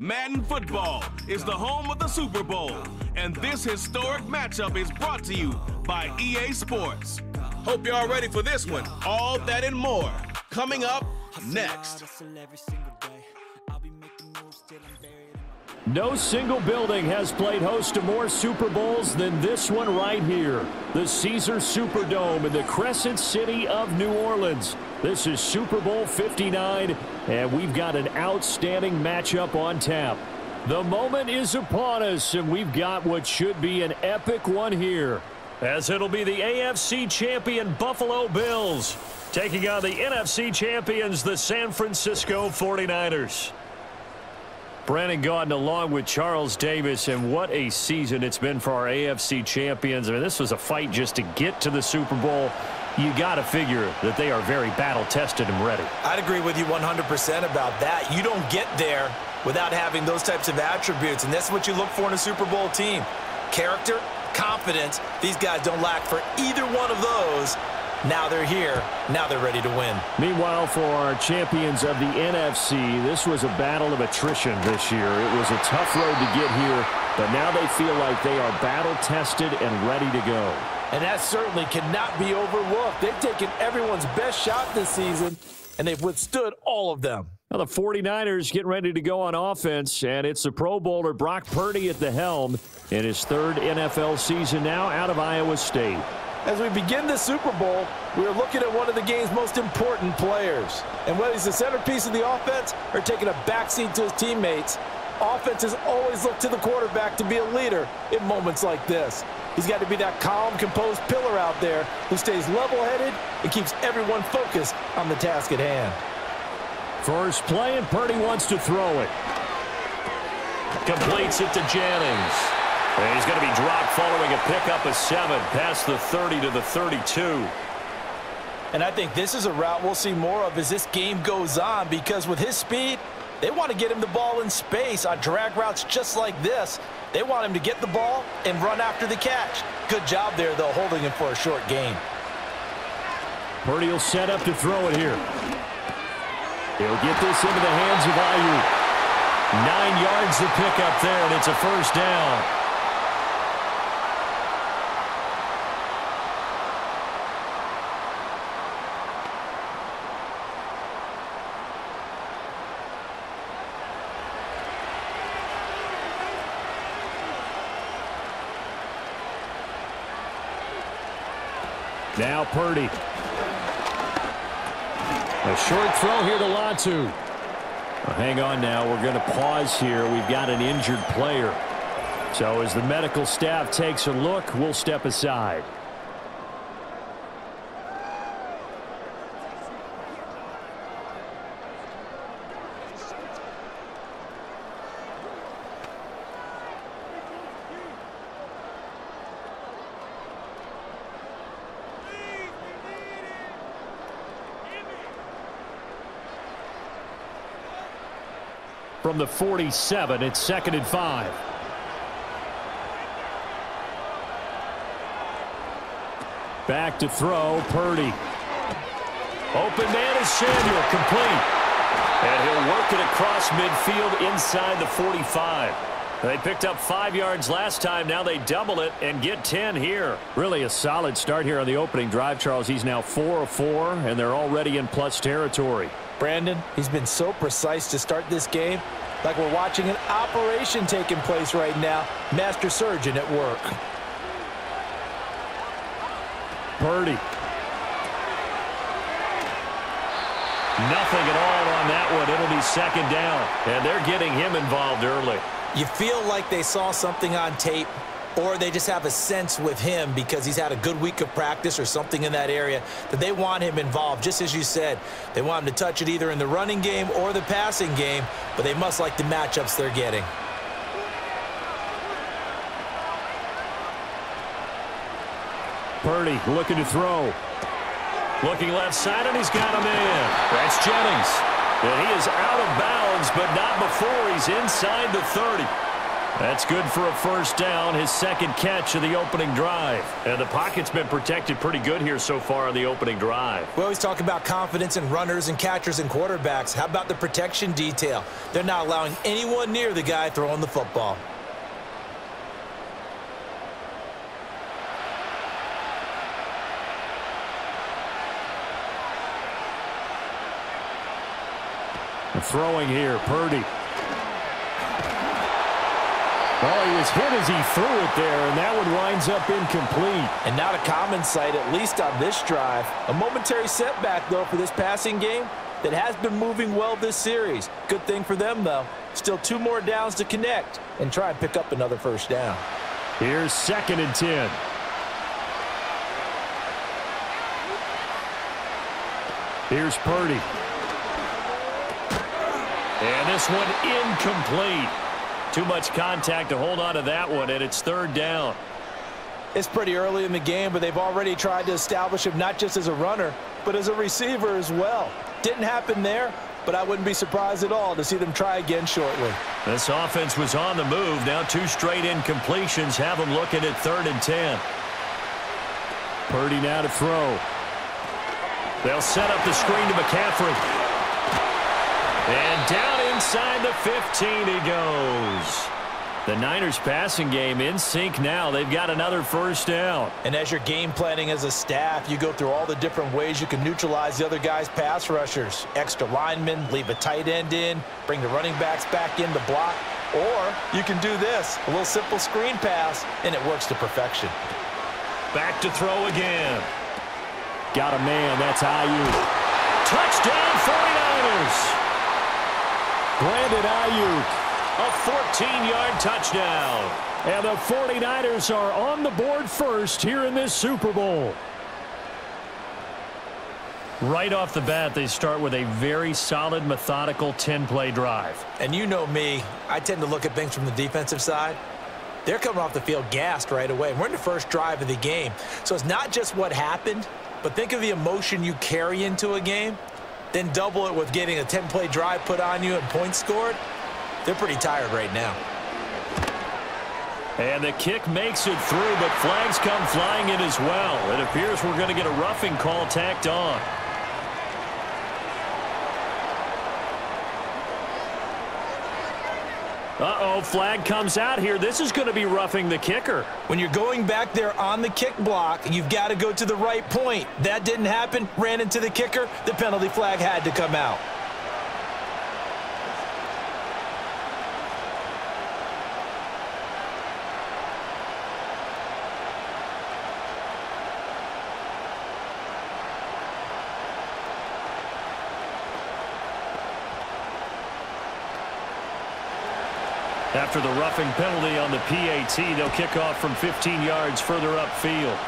Madden Football is the home of the Super Bowl, and this historic matchup is brought to you by EA Sports. Hope you're all ready for this one. All that and more coming up next. No single building has played host to more Super Bowls than this one right here. The Caesars Superdome in the Crescent City of New Orleans. This is Super Bowl 59, and we've got an outstanding matchup on tap. The moment is upon us, and we've got what should be an epic one here, as it'll be the AFC champion Buffalo Bills taking on the NFC champions, the San Francisco 49ers. Brandon Gaudin along with Charles Davis, and what a season it's been for our AFC champions. I mean, this was a fight just to get to the Super Bowl. You got to figure that they are very battle-tested and ready. I'd agree with you 100% about that. You don't get there without having those types of attributes, and that's what you look for in a Super Bowl team. Character, confidence. These guys don't lack for either one of those. Now they're here. Now they're ready to win. Meanwhile, for our champions of the NFC, this was a battle of attrition this year. It was a tough road to get here, but now they feel like they are battle-tested and ready to go. And that certainly cannot be overlooked. They've taken everyone's best shot this season, and they've withstood all of them. Now the 49ers getting ready to go on offense, and it's the Pro Bowler Brock Purdy at the helm in his third NFL season now out of Iowa State. As we begin the Super Bowl, we are looking at one of the game's most important players. And whether he's the centerpiece of the offense or taking a backseat to his teammates, offenses always look to the quarterback to be a leader in moments like this. He's got to be that calm, composed pillar out there who stays level-headed and keeps everyone focused on the task at hand. First play, and Purdy wants to throw it. Completes it to Jennings. And he's going to be dropped following a pickup of 7 past the 30 to the 32. And I think this is a route we'll see more of as this game goes on, because with his speed, they want to get him the ball in space on drag routes just like this. They want him to get the ball and run after the catch. Good job there, though, holding him for a short gain. Purdy will set up to throw it here. He'll get this into the hands of Ayuk. 9 yards to pick up there, and it's a first down. Now Purdy. A short throw here to Latu. Well, hang on now. We're going to pause here. We've got an injured player. So as the medical staff takes a look, we'll step aside. From the 47, it's 2nd and 5. Back to throw, Purdy. Open man is Samuel, complete. And he'll work it across midfield inside the 45. They picked up 5 yards last time. Now they double it and get 10 here. Really a solid start here on the opening drive, Charles. He's now 4 of 4, and they're already in plus territory. Brandon, he's been so precise to start this game, like we're watching an operation taking place right now. Master surgeon at work. Purdy. Nothing at all on that one. It'll be 2nd down, and they're getting him involved early. You feel like they saw something on tape, or they just have a sense with him because he's had a good week of practice or something in that area that they want him involved. Just as you said, they want him to touch it either in the running game or the passing game, but they must like the matchups they're getting. Purdy looking to throw. Looking left side, and he's got a man. That's Jennings. And he is out of bounds, but not before he's inside the 30. That's good for a first down, his second catch of the opening drive. And the pocket's been protected pretty good here so far on the opening drive. We always talk about confidence in runners and catchers and quarterbacks. How about the protection detail? They're not allowing anyone near the guy throwing the football. Throwing here, Purdy. Oh, he was hit as he threw it there, and that one winds up incomplete. And not a common sight, at least on this drive. A momentary setback, though, for this passing game that has been moving well this series. Good thing for them, though. Still 2 more downs to connect and try and pick up another first down. Here's 2nd and 10. Here's Purdy. And this one incomplete. Too much contact to hold on to that one, and it's 3rd down. It's pretty early in the game, but they've already tried to establish him not just as a runner, but as a receiver as well. Didn't happen there, but I wouldn't be surprised at all to see them try again shortly. This offense was on the move. Now 2 straight incompletions have them looking at 3rd and 10. Purdy now to throw. They'll set up the screen to McCaffrey. And down inside the 15 he goes. The Niners passing game in sync now. They've got another first down. And as you're game planning as a staff, you go through all the different ways you can neutralize the other guy's pass rushers. Extra linemen, leave a tight end in, bring the running backs back in to block. Or you can do this, a little simple screen pass, and it works to perfection. Back to throw again. Got a man, that's Ayuk. Touchdown 49ers. Brandon Ayuk, a 14-yard touchdown. And the 49ers are on the board first here in this Super Bowl. Right off the bat, they start with a very solid, methodical 10-play drive. And you know me, I tend to look at things from the defensive side. They're coming off the field gassed right away. We're in the first drive of the game. So it's not just what happened, but think of the emotion you carry into a game. Then double it with getting a 10-play drive put on you and points scored. They're pretty tired right now. And the kick makes it through, but flags come flying in as well. It appears we're going to get a roughing call tacked on. Uh-oh, flag comes out here. This is going to be roughing the kicker. When you're going back there on the kick block, you've got to go to the right point. That didn't happen, ran into the kicker. The penalty flag had to come out. After the roughing penalty on the PAT, they'll kick off from 15 yards further upfield.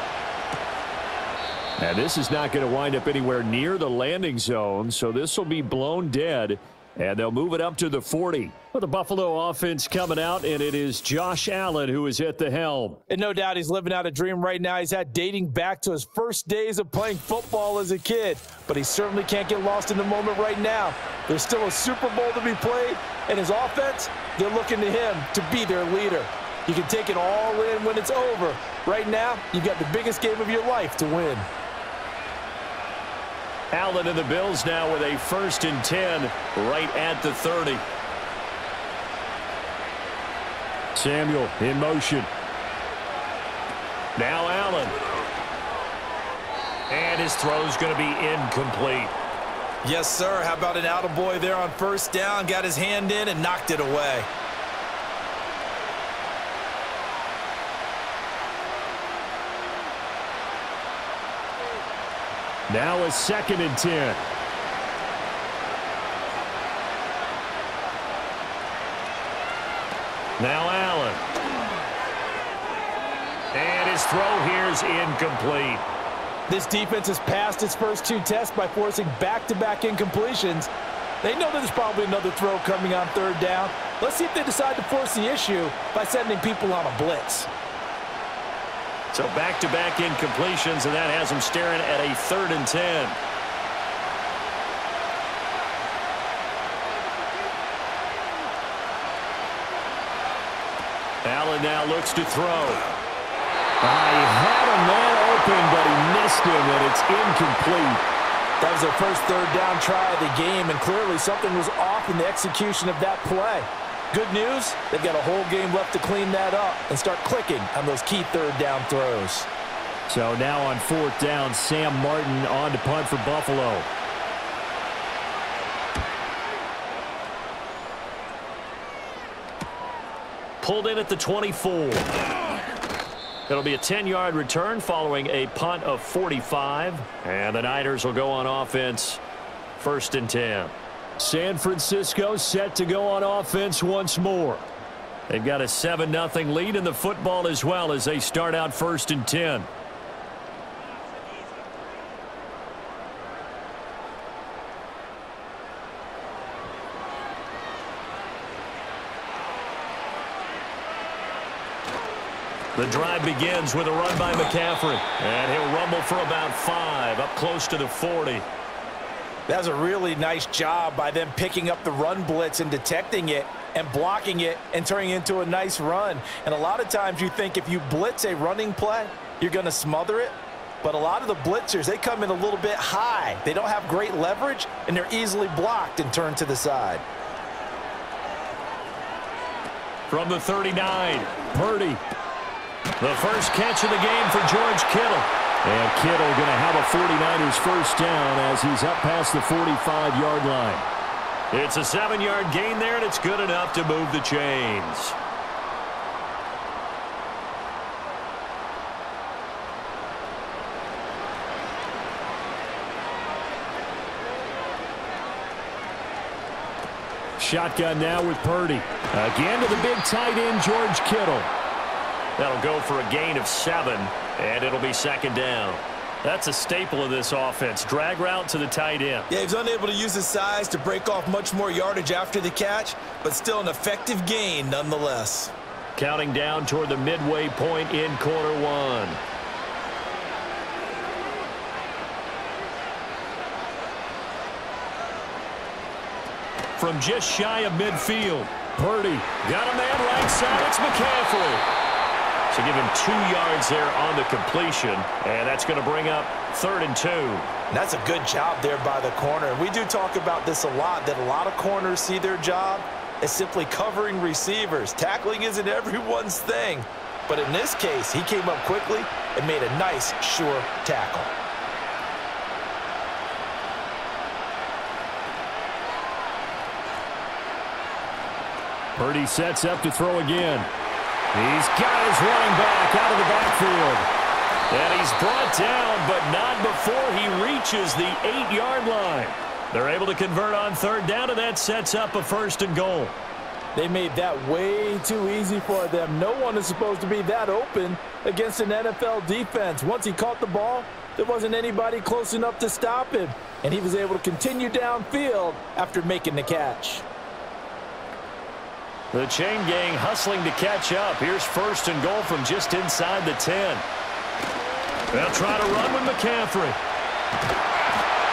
And this is not going to wind up anywhere near the landing zone, so this will be blown dead, and they'll move it up to the 40. Well, the Buffalo offense coming out, and it is Josh Allen who is at the helm. And no doubt he's living out a dream right now. He's had dating back to his first days of playing football as a kid, but he certainly can't get lost in the moment right now. There's still a Super Bowl to be played, and his offense, they're looking to him to be their leader. You can take it all in when it's over. Right now, you've got the biggest game of your life to win. Allen and the Bills now with a 1st and 10 right at the 30. Samuel in motion. Now Allen. And his throw's going to be incomplete. Yes, sir. How about an attaboy there on 1st down? Got his hand in and knocked it away. Now a 2nd and 10. Now Allen. And his throw here is incomplete. This defense has passed its first 2 tests by forcing back-to-back incompletions. They know that there's probably another throw coming on 3rd down. Let's see if they decide to force the issue by sending people on a blitz. So back-to-back incompletions, and that has them staring at a 3rd and 10. Allen now looks to throw. He had a man open, but he missed him, and it's incomplete. That was their first third down try of the game, and clearly something was off in the execution of that play. Good news, they've got a whole game left to clean that up and start clicking on those key third down throws. So now on fourth down, Sam Martin on to punt for Buffalo. Pulled in at the 24. It'll be a 10-yard return following a punt of 45. And the Niners will go on offense, 1st and 10. San Francisco set to go on offense once more. They've got a 7-0 lead in the football as well as they start out 1st and 10. The drive begins with a run by McCaffrey. And he'll rumble for about 5, up close to the 40. That was a really nice job by them picking up the run blitz and detecting it and blocking it and turning it into a nice run. And a lot of times you think if you blitz a running play, you're going to smother it. But a lot of the blitzers, they come in a little bit high. They don't have great leverage, and they're easily blocked and turned to the side. From the 39, Purdy. The first catch of the game for George Kittle. And Kittle going to have a 49ers first down as he's up past the 45-yard line. It's a 7-yard gain there, and it's good enough to move the chains. Shotgun now with Purdy. Again to the big tight end, George Kittle. That'll go for a gain of 7, and it'll be 2nd down. That's a staple of this offense. Drag route to the tight end. Yeah, he's unable to use his size to break off much more yardage after the catch, but still an effective gain nonetheless. Counting down toward the midway point in quarter 1. From just shy of midfield, Purdy got a man right side. It's McCaffrey. So give him 2 yards there on the completion, and that's going to bring up 3rd and 2. That's a good job there by the corner. And we do talk about this a lot, that a lot of corners see their job as simply covering receivers. Tackling isn't everyone's thing. But in this case, he came up quickly and made a nice, sure tackle. Purdy sets up to throw again. He's got his running back out of the backfield. And he's brought down, but not before he reaches the 8-yard line. They're able to convert on 3rd down, and that sets up a 1st and goal. They made that way too easy for them. No one is supposed to be that open against an NFL defense. Once he caught the ball, there wasn't anybody close enough to stop him. And he was able to continue downfield after making the catch. The chain gang hustling to catch up. Here's 1st and goal from just inside the 10. They'll try to run with McCaffrey.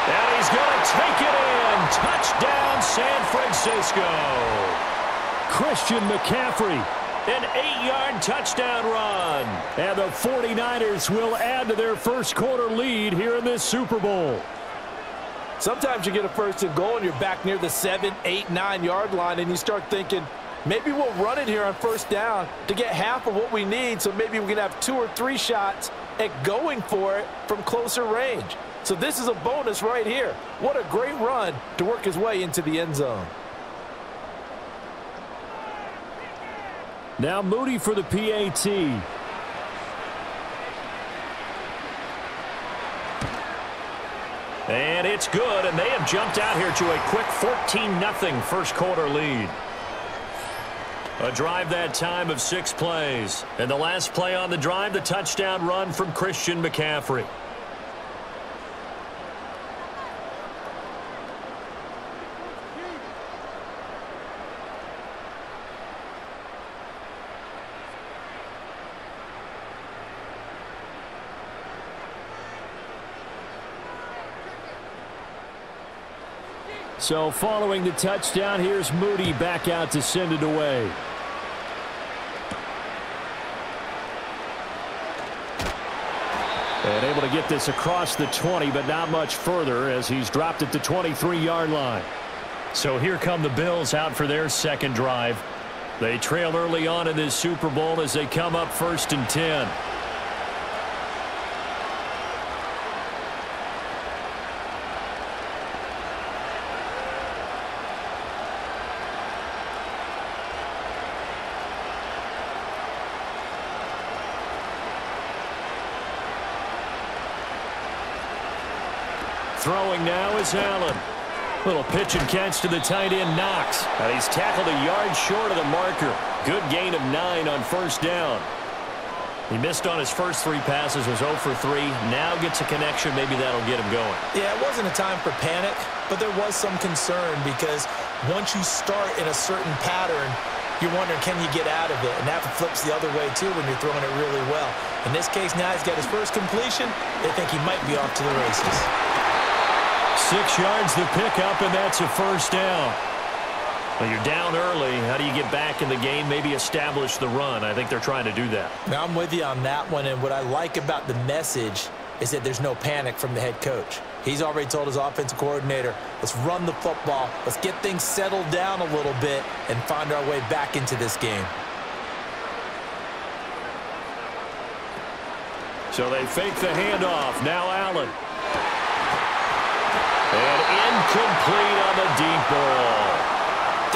And he's going to take it in. Touchdown, San Francisco. Christian McCaffrey, an 8-yard touchdown run. And the 49ers will add to their first quarter lead here in this Super Bowl. Sometimes you get a 1st and goal and you're back near the 7, 8, 9-yard line, and you start thinking, maybe we'll run it here on 1st down to get half of what we need, so maybe we can have 2 or 3 shots at going for it from closer range. So this is a bonus right here. What a great run to work his way into the end zone. Now Moody for the PAT. And it's good, and they have jumped out here to a quick 14-0 first quarter lead. A drive that time of 6 plays. And the last play on the drive, the touchdown run from Christian McCaffrey. So following the touchdown, here's Moody back out to send it away. And able to get this across the 20, but not much further as he's dropped at the 23-yard line. So here come the Bills out for their second drive. They trail early on in this Super Bowl as they come up 1st and 10. Throwing now is Allen. Little pitch and catch to the tight end, Knox. And he's tackled a yard short of the marker. Good gain of 9 on 1st down. He missed on his first 3 passes, was 0 for 3. Now gets a connection. Maybe that'll get him going. Yeah, it wasn't a time for panic, but there was some concern because once you start in a certain pattern, you're wondering, can you get out of it? And that flips the other way, too, when you're throwing it really well. In this case, now he's got his first completion. They think he might be off to the races. 6 yards the pickup, and that's a 1st down. Well, you're down early. How do you get back in the game? Maybe establish the run. I think they're trying to do that. Now, I'm with you on that one, and what I like about the message is that there's no panic from the head coach. He's already told his offensive coordinator, let's run the football, let's get things settled down a little bit and find our way back into this game. So they fake the handoff. Now Allen. And incomplete on the deep ball.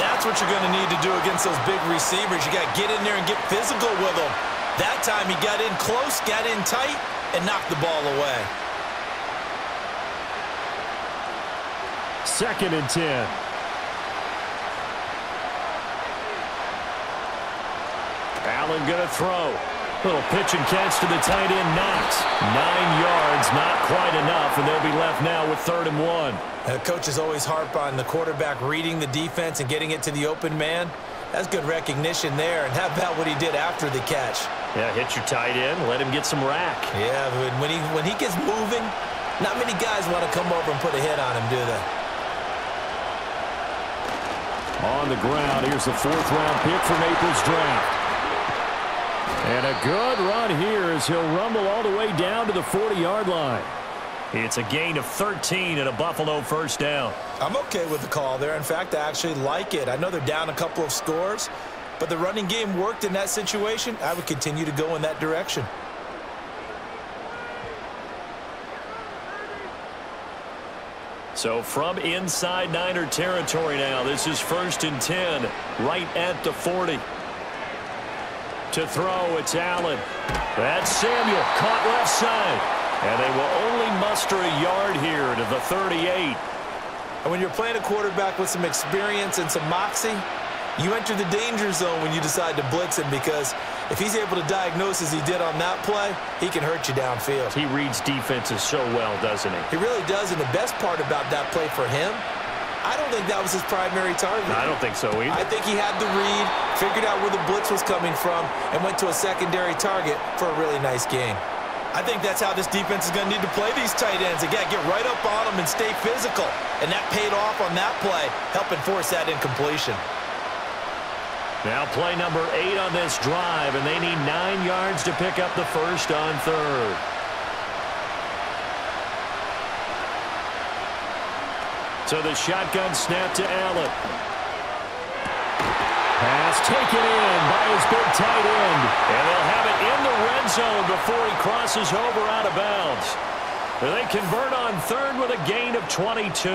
That's what you're going to need to do against those big receivers. You got to get in there and get physical with them. That time he got in close, got in tight, and knocked the ball away. 2nd and 10. Allen going to throw. Little pitch and catch to the tight end, Knox. 9 yards, not quite enough, and they'll be left now with 3rd and 1. The coach is always harp on the quarterback reading the defense and getting it to the open man. That's good recognition there. And how about what he did after the catch? Yeah, hit your tight end, let him get some rack. Yeah, when he gets moving, not many guys want to come over and put a hit on him, do they? On the ground, here's the 4th-round pick from April's draft. And a good run here as he'll rumble all the way down to the 40-yard line. It's a gain of 13 and a Buffalo 1st down. I'm okay with the call there. In fact, I actually like it. I know they're down a couple of scores, but the running game worked in that situation. I would continue to go in that direction. So from inside Niner territory now, this is 1st and 10, right at the 40. To throw, it's Allen. That's Samuel, caught left side. And they will only muster a yard here to the 38. And when you're playing a quarterback with some experience and some moxie, you enter the danger zone when you decide to blitz him, because if he's able to diagnose as he did on that play, he can hurt you downfield. He reads defenses so well, doesn't he? He really does, and the best part about that play for him, I don't think that was his primary target. I don't think so either. I think he had the read, figured out where the blitz was coming from, and went to a secondary target for a really nice gain. I think that's how this defense is going to need to play these tight ends. They got to get right up on them and stay physical. And that paid off on that play, helping force that incompletion. Now play number 8 on this drive, and they need 9 yards to pick up the 1st on 3rd. So the shotgun snap to Allen. Pass taken in by his big tight end. And they'll have it in the red zone before he crosses over out of bounds. They convert on 3rd with a gain of 22.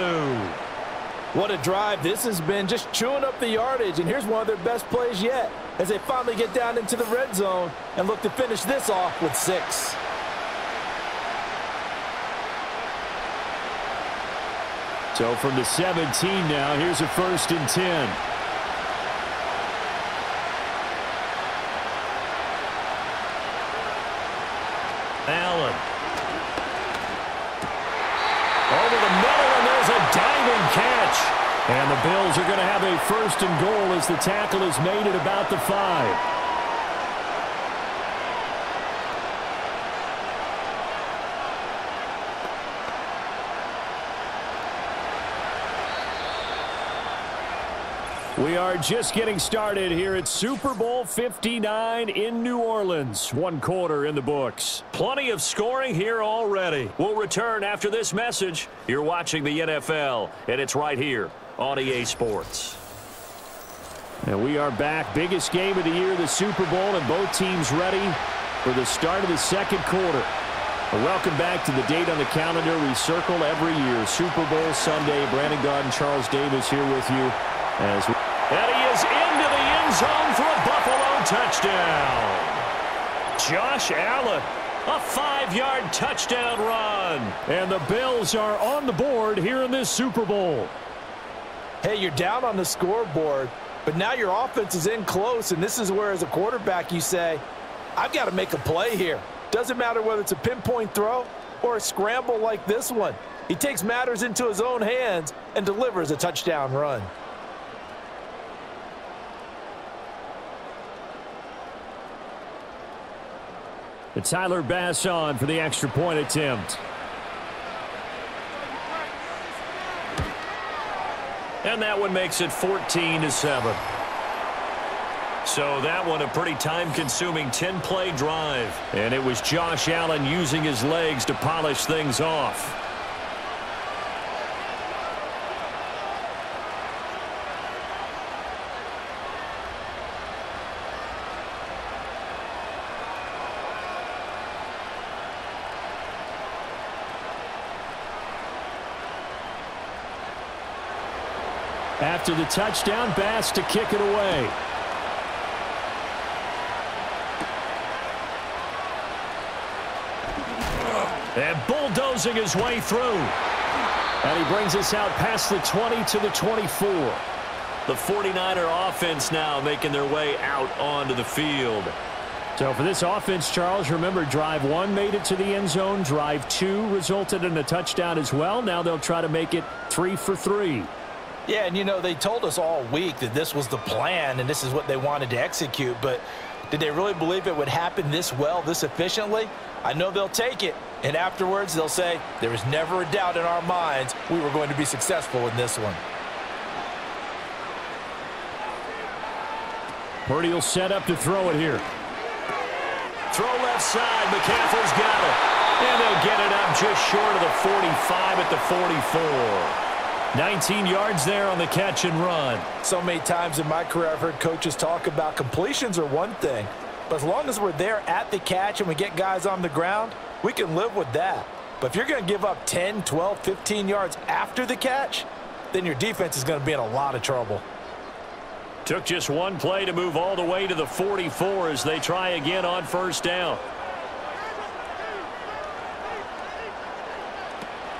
What a drive this has been, just chewing up the yardage. And here's one of their best plays yet as they finally get down into the red zone and look to finish this off with 6. So from the 17 now, here's a 1st and 10. Allen. Over the middle, and there's a diving catch. And the Bills are going to have a 1st and goal as the tackle is made at about the 5. We are just getting started here at Super Bowl 59 in New Orleans. 1 quarter in the books. Plenty of scoring here already. We'll return after this message. You're watching the NFL, and it's right here on EA Sports. And we are back. Biggest game of the year, the Super Bowl, and both teams ready for the start of the second quarter. Welcome back to the date on the calendar we circle every year. Super Bowl Sunday. Brandon Garden, Charles Davis here with you. And he is into the end zone for a Buffalo touchdown. Josh Allen, a 5-yard touchdown run. And the Bills are on the board here in this Super Bowl. Hey, you're down on the scoreboard, but now your offense is in close, and this is where, as a quarterback, you say, I've got to make a play here. Doesn't matter whether it's a pinpoint throw or a scramble like this one. He takes matters into his own hands and delivers a touchdown run. Tyler Bass on for the extra point attempt. And that one makes it 14-7. So that one a pretty time-consuming 10-play drive. And it was Josh Allen using his legs to polish things off. After the touchdown, Bass to kick it away. And bulldozing his way through. And he brings us out past the 20 to the 24. The 49er offense now making their way out onto the field. So for this offense, Charles, remember, drive 1 made it to the end zone. Drive 2 resulted in a touchdown as well. Now they'll try to make it 3 for 3. Yeah, and you know, they told us all week that this was the plan and this is what they wanted to execute, but did they really believe it would happen this well, this efficiently? I know they'll take it, and afterwards they'll say, there was never a doubt in our minds we were going to be successful in this one. Purdy will set up to throw it here. Throw left side, McCaffrey's got it. And they'll get it up just short of the 45 at the 44. 19 yards there on the catch and run. So many times in my career I've heard coaches talk about completions are one thing, but as long as we're there at the catch and we get guys on the ground, we can live with that. But if you're going to give up 10, 12, 15 yards after the catch, then your defense is going to be in a lot of trouble. Took just 1 play to move all the way to the 44 as they try again on first down.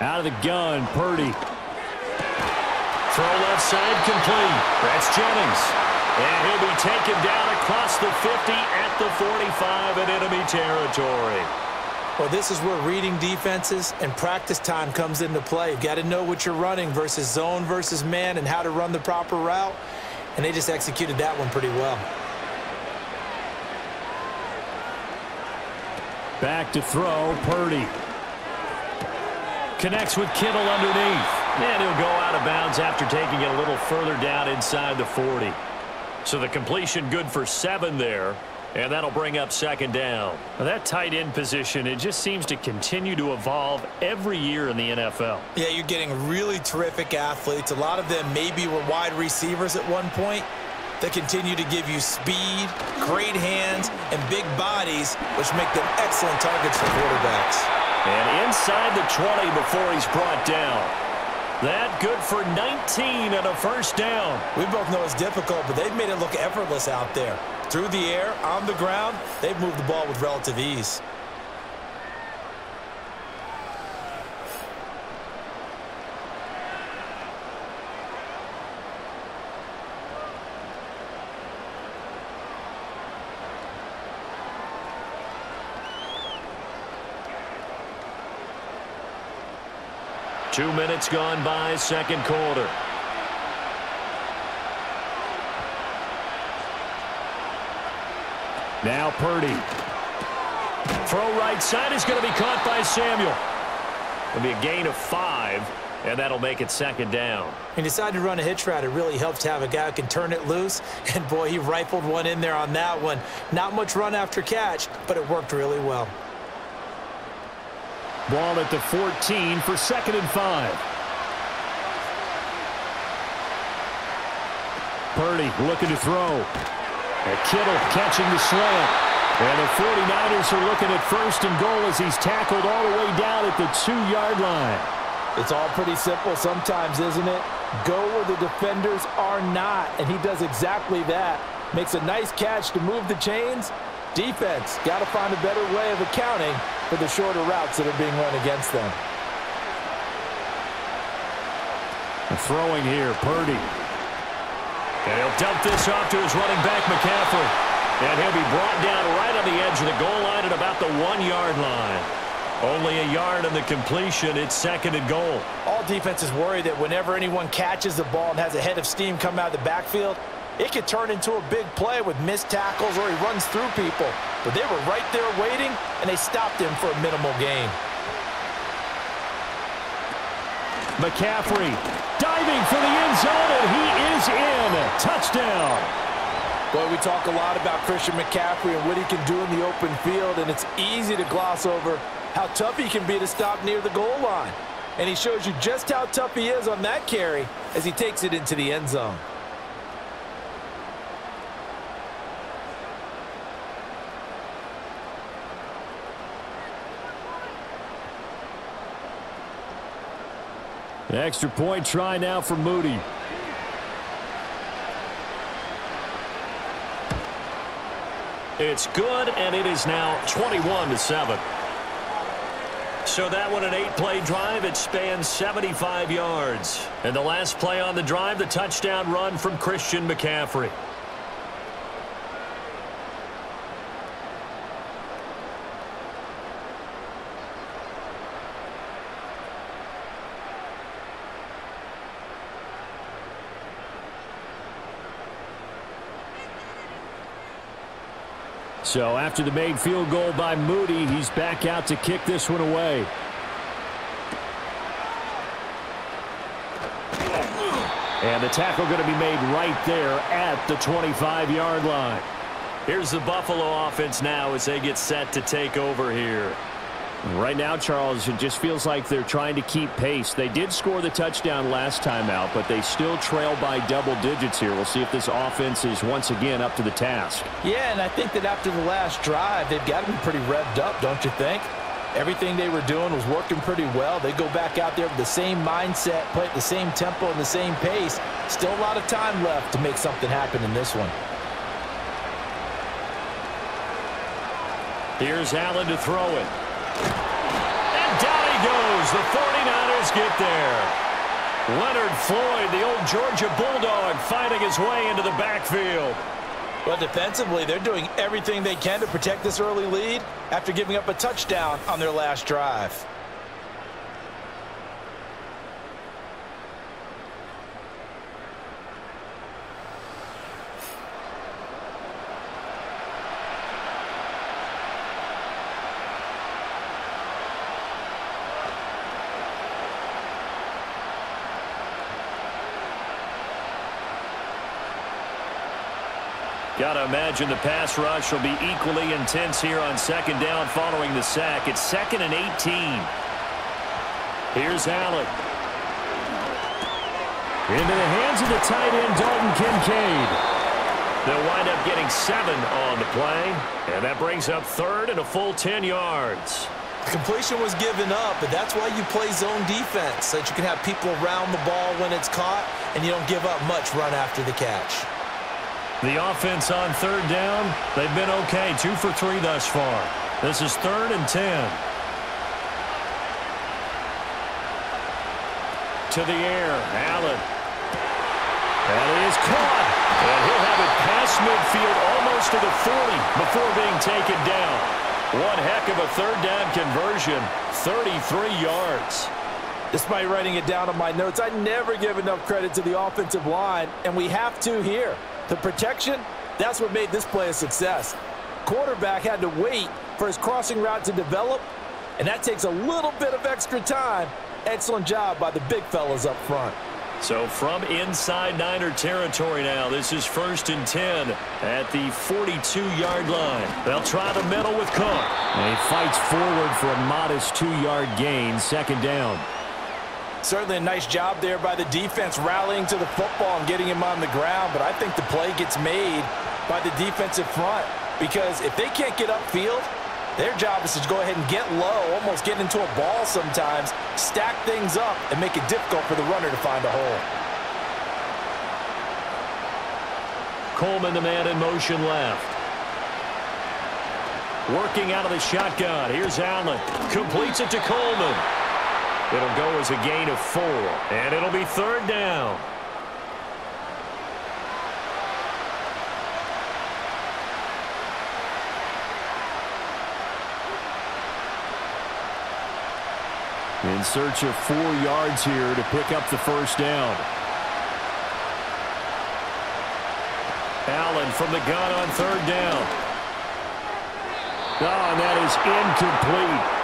Out of the gun, Purdy. Throw left side complete. That's Jennings. And he'll be taken down across the 50 at the 45 in enemy territory. Well, this is where reading defenses and practice time comes into play. You've got to know what you're running versus zone versus man and how to run the proper route. And they just executed that one pretty well. Back to throw, Purdy. Connects with Kittle underneath. And he'll go out of bounds after taking it a little further down inside the 40. So the completion good for 7 there. And that'll bring up second down. Now that tight end position, it just seems to continue to evolve every year in the NFL. Yeah, you're getting really terrific athletes. A lot of them maybe were wide receivers at one point. They continue to give you speed, great hands, and big bodies, which make them excellent targets for quarterbacks. And inside the 20 before he's brought down. That good for 19 and a first down. We both know it's difficult, but they've made it look effortless out there. Through the air, on the ground, they've moved the ball with relative ease. Two minutes gone by, second quarter. Now Purdy. Throw right side is going to be caught by Samuel. It'll be a gain of 5. And that'll make it second down. He decided to run a hitch route. It really helps to have a guy who can turn it loose. And, boy, he rifled one in there on that one. Not much run after catch, but it worked really well. Ball at the 14 for 2nd and 5. Purdy looking to throw. And Kittle catching the slant. And the 49ers are looking at 1st and goal as he's tackled all the way down at the 2-yard line. It's all pretty simple sometimes, isn't it? Go where the defenders are not, and he does exactly that. Makes a nice catch to move the chains. Defense got to find a better way of accounting for the shorter routes that are being run against them. Throwing here, Purdy. And he'll dump this off to his running back, McCaffrey. And he'll be brought down right on the edge of the goal line at about the 1-yard line. Only a yard on the completion. It's 2nd and goal. All defenses worry that whenever anyone catches the ball and has a head of steam come out of the backfield, it could turn into a big play with missed tackles or he runs through people. But they were right there waiting, and they stopped him for a minimal gain. McCaffrey diving for the end zone, and he is in. Touchdown. Boy, we talk a lot about Christian McCaffrey and what he can do in the open field, and it's easy to gloss over how tough he can be to stop near the goal line. And he shows you just how tough he is on that carry as he takes it into the end zone. An extra point try now for Moody. It's good, and it is now 21-7. So that one, an 8-play drive. It spans 75 yards. And the last play on the drive, the touchdown run from Christian McCaffrey. So after the made field goal by Moody, he's back out to kick this one away. And the tackle going to be made right there at the 25-yard line. Here's the Buffalo offense now as they get set to take over here. Right now, Charles, it just feels like they're trying to keep pace. They did score the touchdown last time out, but they still trail by double digits here. We'll see if this offense is once again up to the task. Yeah, and I think that after the last drive, they've got to be pretty revved up, don't you think? Everything they were doing was working pretty well. They go back out there with the same mindset, play at the same tempo and the same pace. Still a lot of time left to make something happen in this one. Here's Allen to throw it. And down he goes. The 49ers get there. Leonard Floyd, the old Georgia Bulldog, fighting his way into the backfield. Well, defensively, they're doing everything they can to protect this early lead after giving up a touchdown on their last drive. Got to imagine the pass rush will be equally intense here on second down following the sack. It's 2nd and 18. Here's Allen. Into the hands of the tight end, Dalton Kincaid. They'll wind up getting 7 on the play, and that brings up 3rd and a full 10 yards. The completion was given up, but that's why you play zone defense, so that you can have people around the ball when it's caught, and you don't give up much run after the catch. The offense on 3rd down, they've been okay, 2 for 3 thus far. This is 3rd and 10. To the air, Allen. That is caught. And he'll have it past midfield almost to the 40 before being taken down. One heck of a 3rd down conversion, 33 yards. Despite writing it down on my notes, I never give enough credit to the offensive line, and we have to here. The protection, that's what made this play a success. Quarterback had to wait for his crossing route to develop, and that takes a little bit of extra time, Excellent job by the big fellas up front. So from inside Niner territory now, this is 1st and 10 at the 42-yard line. They'll try the middle with Cook. And he fights forward for a modest 2-yard gain, 2nd down. Certainly a nice job there by the defense rallying to the football and getting him on the ground, but I think the play gets made by the defensive front because if they can't get upfield, their job is to go ahead and get low, almost get into a ball sometimes, stack things up, and make it difficult for the runner to find a hole. Coleman, the man in motion left. Working out of the shotgun. Here's Allen. Completes it to Coleman. It'll go as a gain of 4, and it'll be 3rd down. In search of 4 yards here to pick up the 1st down. Allen from the gun on 3rd down. Oh, and that is incomplete.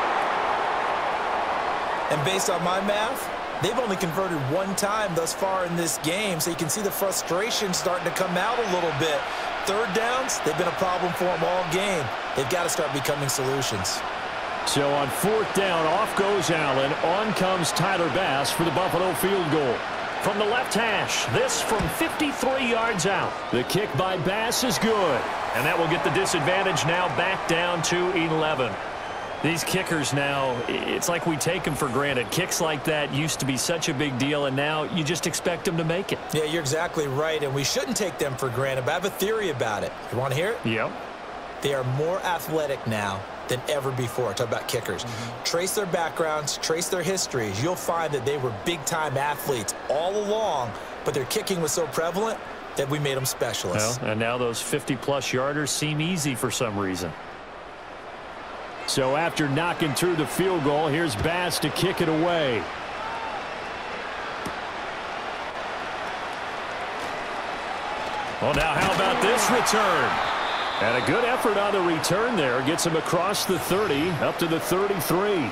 And based on my math, they've only converted 1 time thus far in this game, so you can see the frustration starting to come out a little bit. 3rd downs, they've been a problem for them all game. They've got to start becoming solutions. So on 4th down, off goes Allen. On comes Tyler Bass for the Buffalo field goal. From the left hash, this from 53 yards out. The kick by Bass is good. And that will get the disadvantage now back down to 11. These kickers now, it's like we take them for granted. Kicks like that used to be such a big deal, and now you just expect them to make it. Yeah, you're exactly right, and we shouldn't take them for granted, but I have a theory about it. You want to hear it? Yep. They are more athletic now than ever before. Talk about kickers. Trace their backgrounds, trace their histories. You'll find that they were big-time athletes all along, but their kicking was so prevalent that we made them specialists. Well, and now those 50-plus yarders seem easy for some reason. So after knocking through the field goal, here's Bass to kick it away. Well, now how about this return? And a good effort on the return there. Gets him across the 30, up to the 33.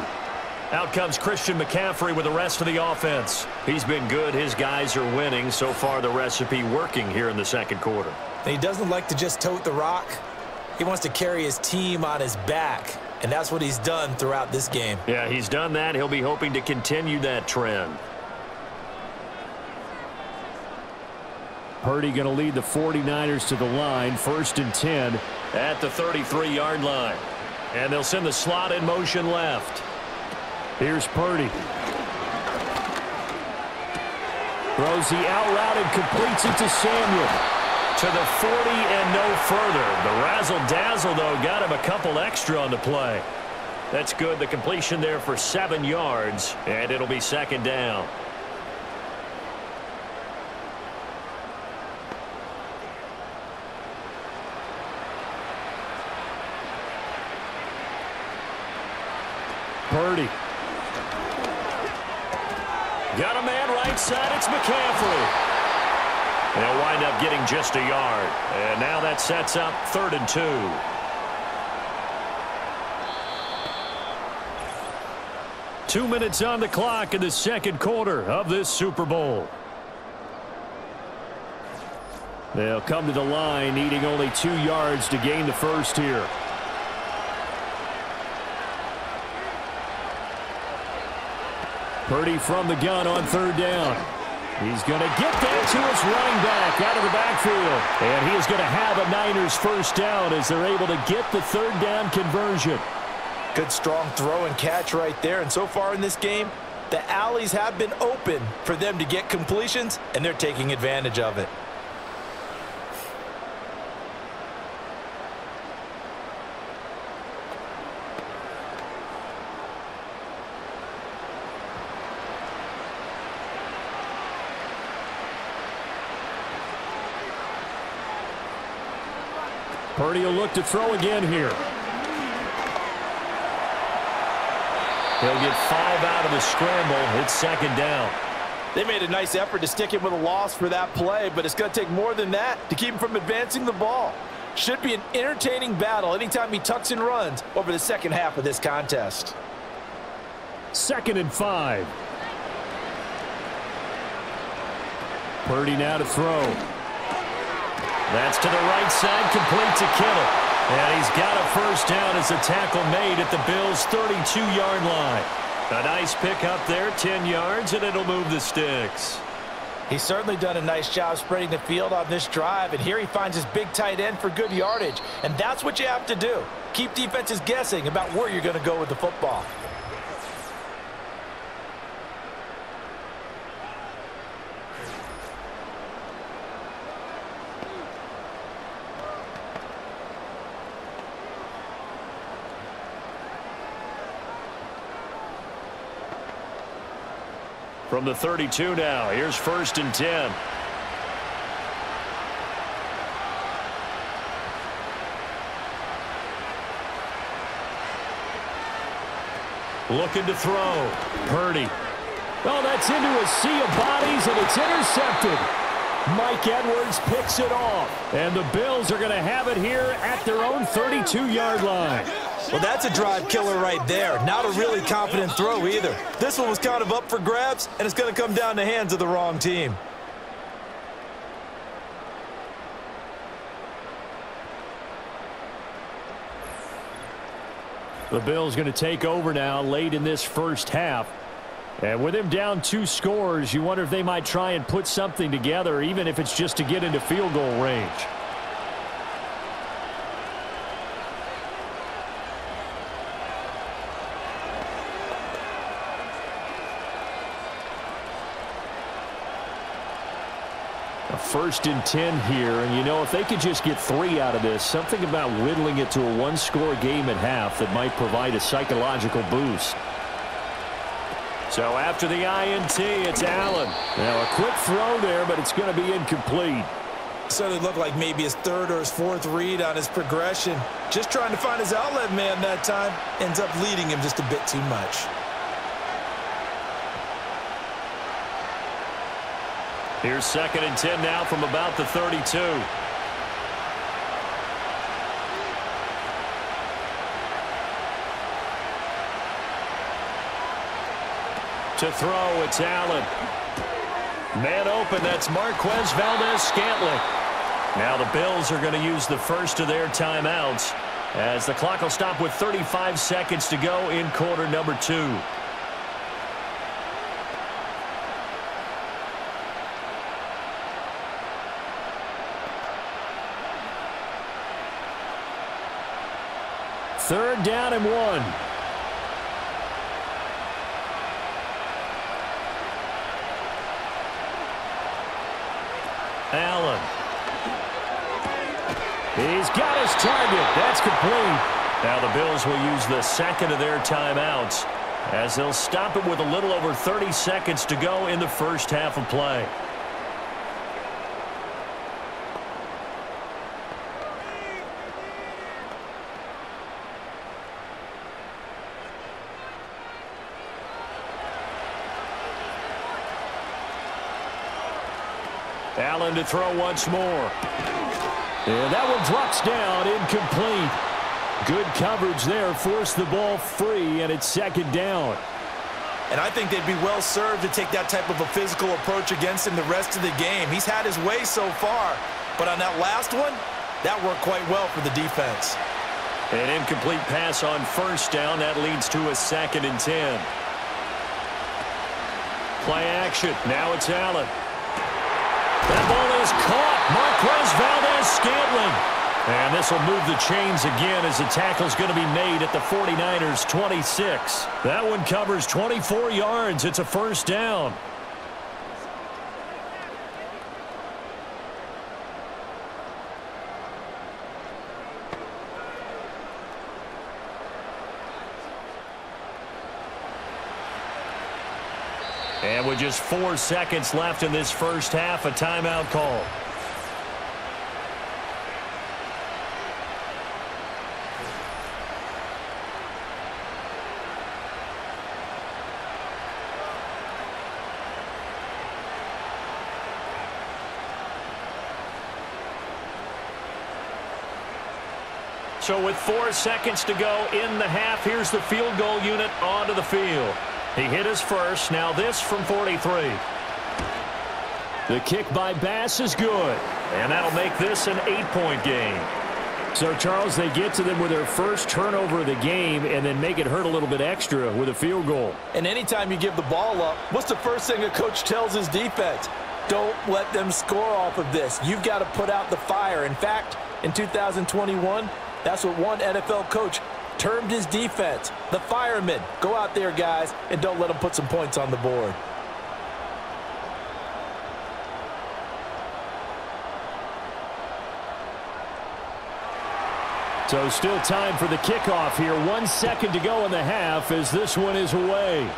Out comes Christian McCaffrey with the rest of the offense. He's been good. His guys are winning. So far, the recipe working here in the 2nd quarter. And he doesn't like to just tote the rock. He wants to carry his team on his back. And that's what he's done throughout this game. Yeah, he's done that. He'll be hoping to continue that trend. Purdy going to lead the 49ers to the line. 1st and 10 at the 33-yard line. And they'll send the slot in motion left. Here's Purdy. Throws the out route and completes it to Samuel. To the 40 and no further. The razzle-dazzle, though, got him a couple extra on the play. That's good. The completion there for 7 yards, and it'll be 2nd down. Purdy. Got a man right side. It's McCaffrey. They'll wind up getting just a yard. And now that sets up 3rd and 2. Two minutes on the clock in the 2nd quarter of this Super Bowl. They'll come to the line needing only 2 yards to gain the first here. Purdy from the gun on 3rd down. He's going to get that to his running back out of the backfield. And he is going to have a Niners 1st down as they're able to get the 3rd down conversion. Good strong throw and catch right there. And so far in this game, the alleys have been open for them to get completions, and they're taking advantage of it. Purdy will look to throw again here. He'll get 5 out of the scramble. It's 2nd down. They made a nice effort to stick him with a loss for that play, but it's going to take more than that to keep him from advancing the ball. Should be an entertaining battle anytime he tucks and runs over the second half of this contest. 2nd and 5. Purdy now to throw. That's to the right side, complete to Kittle. And he's got a first down as a tackle made at the Bills' 32-yard line. A nice pick up there, 10 yards, and it'll move the sticks. He's certainly done a nice job spreading the field on this drive, and here he finds his big tight end for good yardage. And that's what you have to do. Keep defenses guessing about where you're going to go with the football. From the 32 now, here's 1st and 10. Looking to throw. Purdy. Oh, that's into a sea of bodies, and it's intercepted. Mike Edwards picks it off. And the Bills are going to have it here at their own 32-yard line. Well, that's a drive killer right there. Not a really confident throw either. This one was kind of up for grabs, and it's going to come down the hands of the wrong team. The Bills going to take over now late in this first half. And with him down 2 scores, you wonder if they might try and put something together, even if it's just to get into field goal range. A 1st and 10 here, and you know, if they could just get 3 out of this, something about whittling it to a 1-score game at half that might provide a psychological boost. So after the INT, it's Allen. Now a quick throw there, but it's going to be incomplete. Certainly looked like maybe his 3rd or his 4th read on his progression. Just trying to find his outlet man that time. Ends up leading him just a bit too much. Here's 2nd and 10 now from about the 32. To throw, it's Allen. Man open, that's Marquez Valdez-Scantling. Now the Bills are going to use the first of their timeouts as the clock will stop with 35 seconds to go in quarter number 2. Third down and 1. Allen. He's got his target. That's complete. Now the Bills will use the 2nd of their timeouts as they'll stop it with a little over 30 seconds to go in the first half of play. Allen to throw once more. And that one drops down, incomplete. Good coverage there, forced the ball free, and it's 2nd down. And I think they'd be well served to take that type of a physical approach against him the rest of the game. He's had his way so far, but on that last one, that worked quite well for the defense. An incomplete pass on 1st down. That leads to a 2nd and 10. Play action. Now it's Allen. That ball is caught. Marquez Valdez-Scantling. And this will move the chains again as the tackle's going to be made at the 49ers' 26. That one covers 24 yards. It's a first down. And with just 4 seconds left in this first half, a timeout call. So with 4 seconds to go in the half, here's the field goal unit onto the field. He hit his first. Now this from 43. The kick by Bass is good, and that'll make this an 8-point game. So, Charles, they get to them with their first turnover of the game and then make it hurt a little bit extra with a field goal. And anytime you give the ball up, what's the first thing a coach tells his defense? Don't let them score off of this. You've got to put out the fire. In fact, in 2021, that's what one NFL coach termed his defense, the firemen. Go out there, guys, and don't let them put some points on the board. So still time for the kickoff here. 1 second to go in the half as this one is away.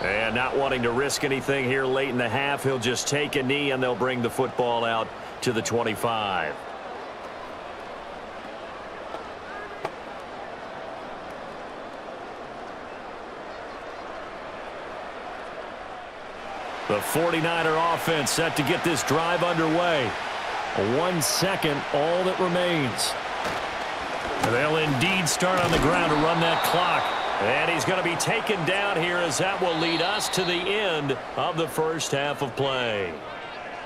And not wanting to risk anything here late in the half, he'll just take a knee and they'll bring the football out to the 25. The 49er offense set to get this drive underway. 1 second, all that remains. They'll indeed start on the ground to run that clock. And he's going to be taken down here as that will lead us to the end of the first half of play.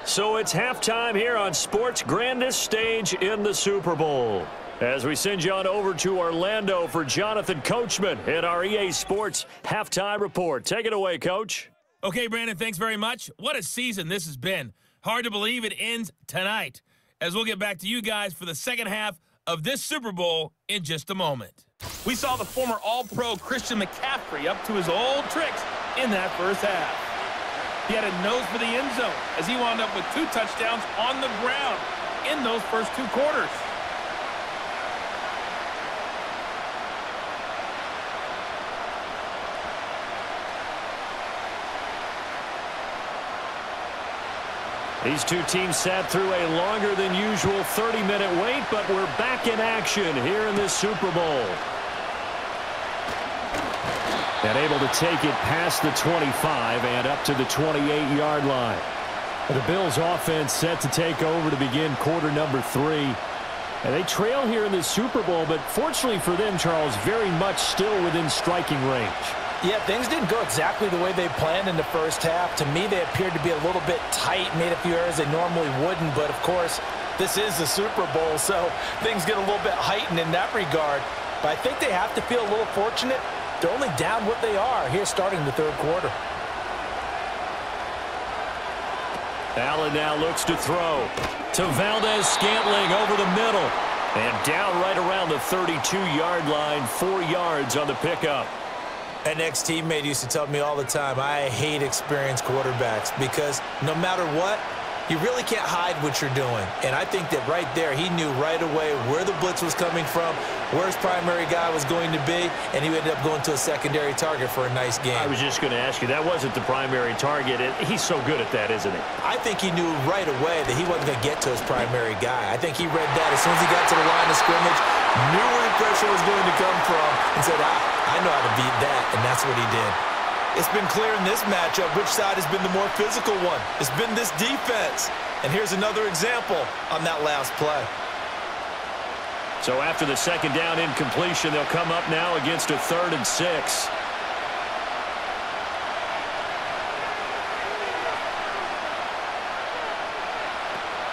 So it's halftime here on sports' grandest stage in the Super Bowl. As we send you on over to Orlando for Jonathan Coachman in our EA Sports Halftime Report. Take it away, Coach. Okay, Brandon, thanks very much. What a season this has been. Hard to believe it ends tonight, as we'll get back to you guys for the second half of this Super Bowl in just a moment. We saw the former All-Pro Christian McCaffrey up to his old tricks in that first half. He had a nose for the end zone as he wound up with 2 touchdowns on the ground in those first 2 quarters. These two teams sat through a longer than usual 30-minute wait, but we're back in action here in this Super Bowl. And able to take it past the 25 and up to the 28-yard line. The Bills offense set to take over to begin quarter number 3. And they trail here in this Super Bowl, but fortunately for them, Charles, very much still within striking range. Yeah, things didn't go exactly the way they planned in the first half. To me, they appeared to be a little bit tight, made a few errors they normally wouldn't. But, of course, this is the Super Bowl, so things get a little bit heightened in that regard. But I think they have to feel a little fortunate. They're only down what they are here starting the third quarter. Allen now looks to throw to Valdez-Scantling over the middle. And down right around the 32-yard line, 4 yards on the pickup. An ex-teammate used to tell me all the time, I hate experienced quarterbacks because no matter what, you really can't hide what you're doing. And I think that right there, he knew right away where the blitz was coming from, where his primary guy was going to be, and he ended up going to a secondary target for a nice game. I was just going to ask you, that wasn't the primary target. He's so good at that, isn't he? I think he knew right away that he wasn't going to get to his primary guy. I think he read that as soon as he got to the line of scrimmage, knew where the pressure was going to come from, and said, I know how to beat that, and that's what he did. It's been clear in this matchup which side has been the more physical one. It's been this defense. And here's another example on that last play. So after the second down incompletion, they'll come up now against a 3rd and 6.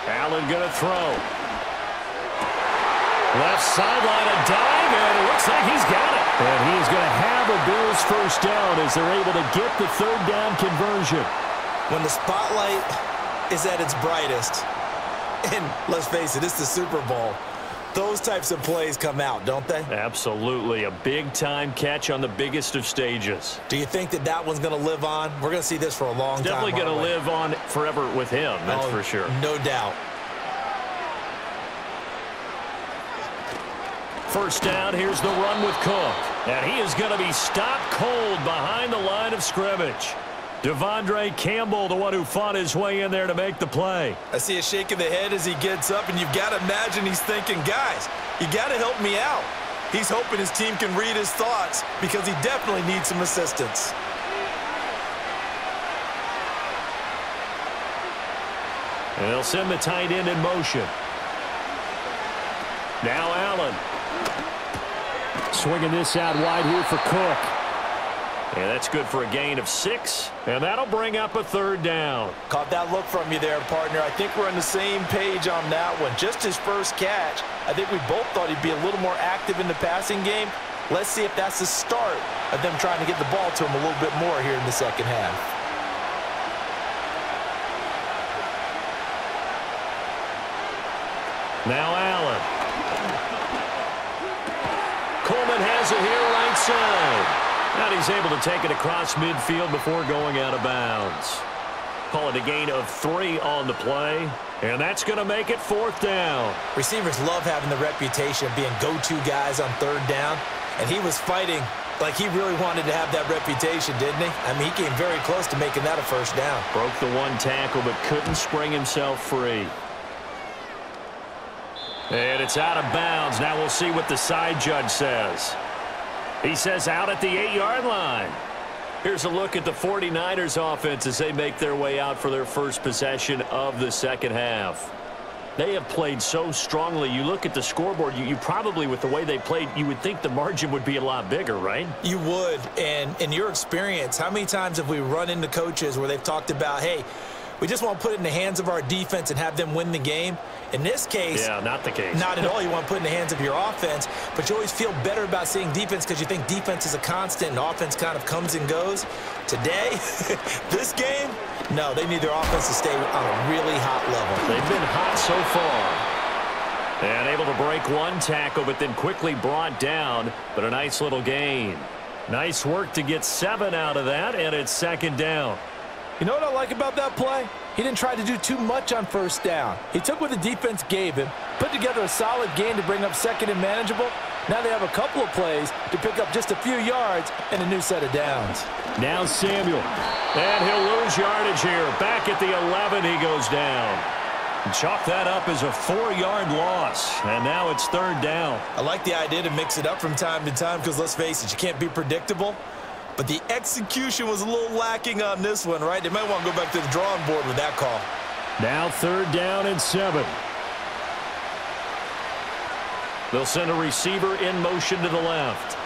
Allen going to throw. Left sideline, a dive, and it looks like he's got it. And he is going to have a Bills first down as they're able to get the 3rd down conversion. When the spotlight is at its brightest, and let's face it, it's the Super Bowl, those types of plays come out, don't they? Absolutely. A big-time catch on the biggest of stages. Do you think that that one's going to live on? We're going to see this for a long time. Definitely going to live on forever with him, that's for sure. No doubt. First down, here's the run with Cook. And he is going to be stopped cold behind the line of scrimmage. Devondre Campbell, the one who fought his way in there to make the play. I see a shake of the head as he gets up, and you've got to imagine he's thinking, guys, you got to help me out. He's hoping his team can read his thoughts because he definitely needs some assistance. And they'll send the tight end in motion. Now Allen. Swinging this out wide here for Cook. And that's good for a gain of 6. And that'll bring up a 3rd down. Caught that look from you there, partner. I think we're on the same page on that one. Just his first catch, I think we both thought he'd be a little more active in the passing game. Let's see if that's the start of them trying to get the ball to him a little bit more here in the second half. Now Allen. Coleman has it here right side. And he's able to take it across midfield before going out of bounds. Call it a gain of 3 on the play. And that's going to make it 4th down. Receivers love having the reputation of being go-to guys on 3rd down. And he was fighting like he really wanted to have that reputation, didn't he? I mean, he came very close to making that a 1st down. Broke the 1 tackle but couldn't spring himself free. And it's out of bounds. Now we'll see what the side judge says. He says out at the 8-yard line. Here's a look at the 49ers offense as they make their way out for their first possession of the second half. They have played so strongly. You look at the scoreboard, you probably, with the way they played, you would think the margin would be a lot bigger, right? You would. And in your experience, how many times have we run into coaches where they've talked about, hey, we just want to put it in the hands of our defense and have them win the game? In this case, yeah, not the case. Not at all. You want to put it in the hands of your offense, but you always feel better about seeing defense because you think defense is a constant and offense kind of comes and goes. Today, this game, no, they need their offense to stay on a really hot level. They've been hot so far. And able to break 1 tackle, but then quickly brought down, but a nice little gain. Nice work to get 7 out of that, and it's 2nd down. You know what I like about that play? He didn't try to do too much on 1st down. He took what the defense gave him, put together a solid gain to bring up 2nd and manageable. Now they have a couple of plays to pick up just a few yards and a new set of downs. Now Samuel. And he'll lose yardage here. Back at the 11, he goes down. Chalk that up as a 4-yard loss. And now it's 3rd down. I like the idea to mix it up from time to time because, let's face it, you can't be predictable. But the execution was a little lacking on this one, right? They might want to go back to the drawing board with that call. Now 3rd down and 7. They'll send a receiver in motion to the left.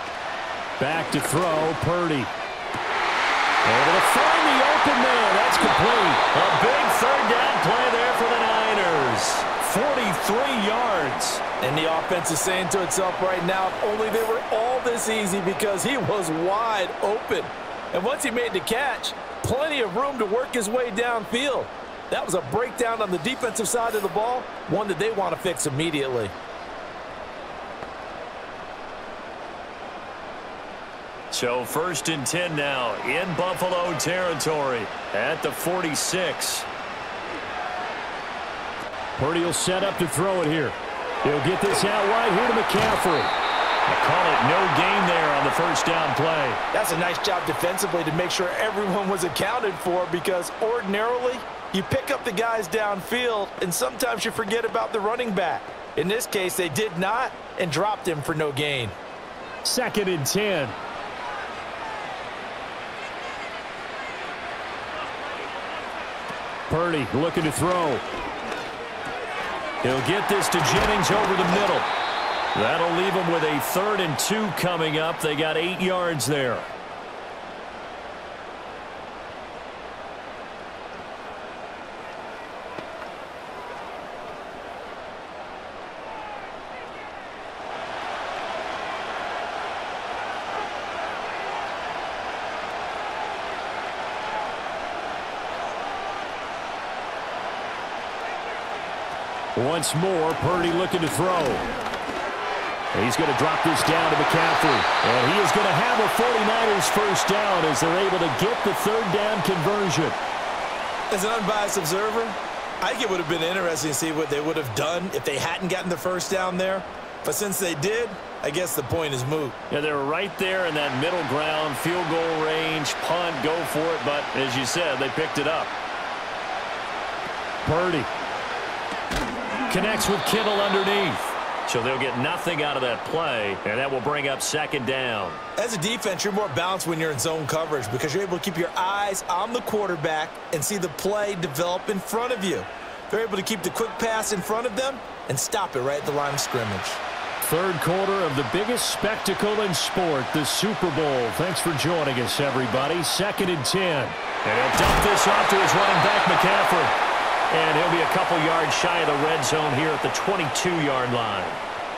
Back to throw, Purdy. Able to find the open man. That's complete. A big 3rd down play there for the Niners. 43 yards. And the offense is saying to itself right now, if only they were all this easy, because he was wide open. And once he made the catch, plenty of room to work his way downfield. That was a breakdown on the defensive side of the ball, one that they want to fix immediately. So 1st and 10 now in Buffalo territory at the 46. Purdy will set up to throw it here. He'll get this out wide here to McCaffrey. I call it no gain there on the 1st down play. That's a nice job defensively to make sure everyone was accounted for, because ordinarily you pick up the guys downfield and sometimes you forget about the running back. In this case, they did not and dropped him for no gain. 2nd and 10. Purdy looking to throw. He'll get this to Jennings over the middle. That'll leave him with a 3rd and 2 coming up. They got 8 yards there. Once more, Purdy looking to throw. He's going to drop this down to McCaffrey. And he is going to have a 49ers 1st down as they're able to get the 3rd down conversion. As an unbiased observer, I think it would have been interesting to see what they would have done if they hadn't gotten the 1st down there. But since they did, I guess the point is moot. Yeah, they were right there in that middle ground, field goal range, punt, go for it. But as you said, they picked it up. Purdy connects with Kittle underneath. So they'll get nothing out of that play, and that will bring up 2nd down. As a defense, you're more balanced when you're in zone coverage because you're able to keep your eyes on the quarterback and see the play develop in front of you. They're able to keep the quick pass in front of them and stop it right at the line of scrimmage. third quarter of the biggest spectacle in sport, the Super Bowl. Thanks for joining us, everybody. 2nd and 10. And he'll dump this off to his running back, McCaffrey. And he'll be a couple yards shy of the red zone here at the 22-yard line.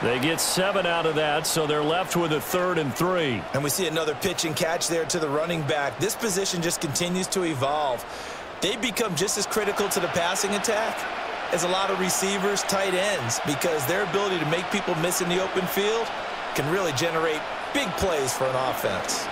They get 7 out of that, so they're left with a 3rd and 3. And we see another pitch and catch there to the running back. This position just continues to evolve. They become just as critical to the passing attack as a lot of receivers, tight ends, because their ability to make people miss in the open field can really generate big plays for an offense.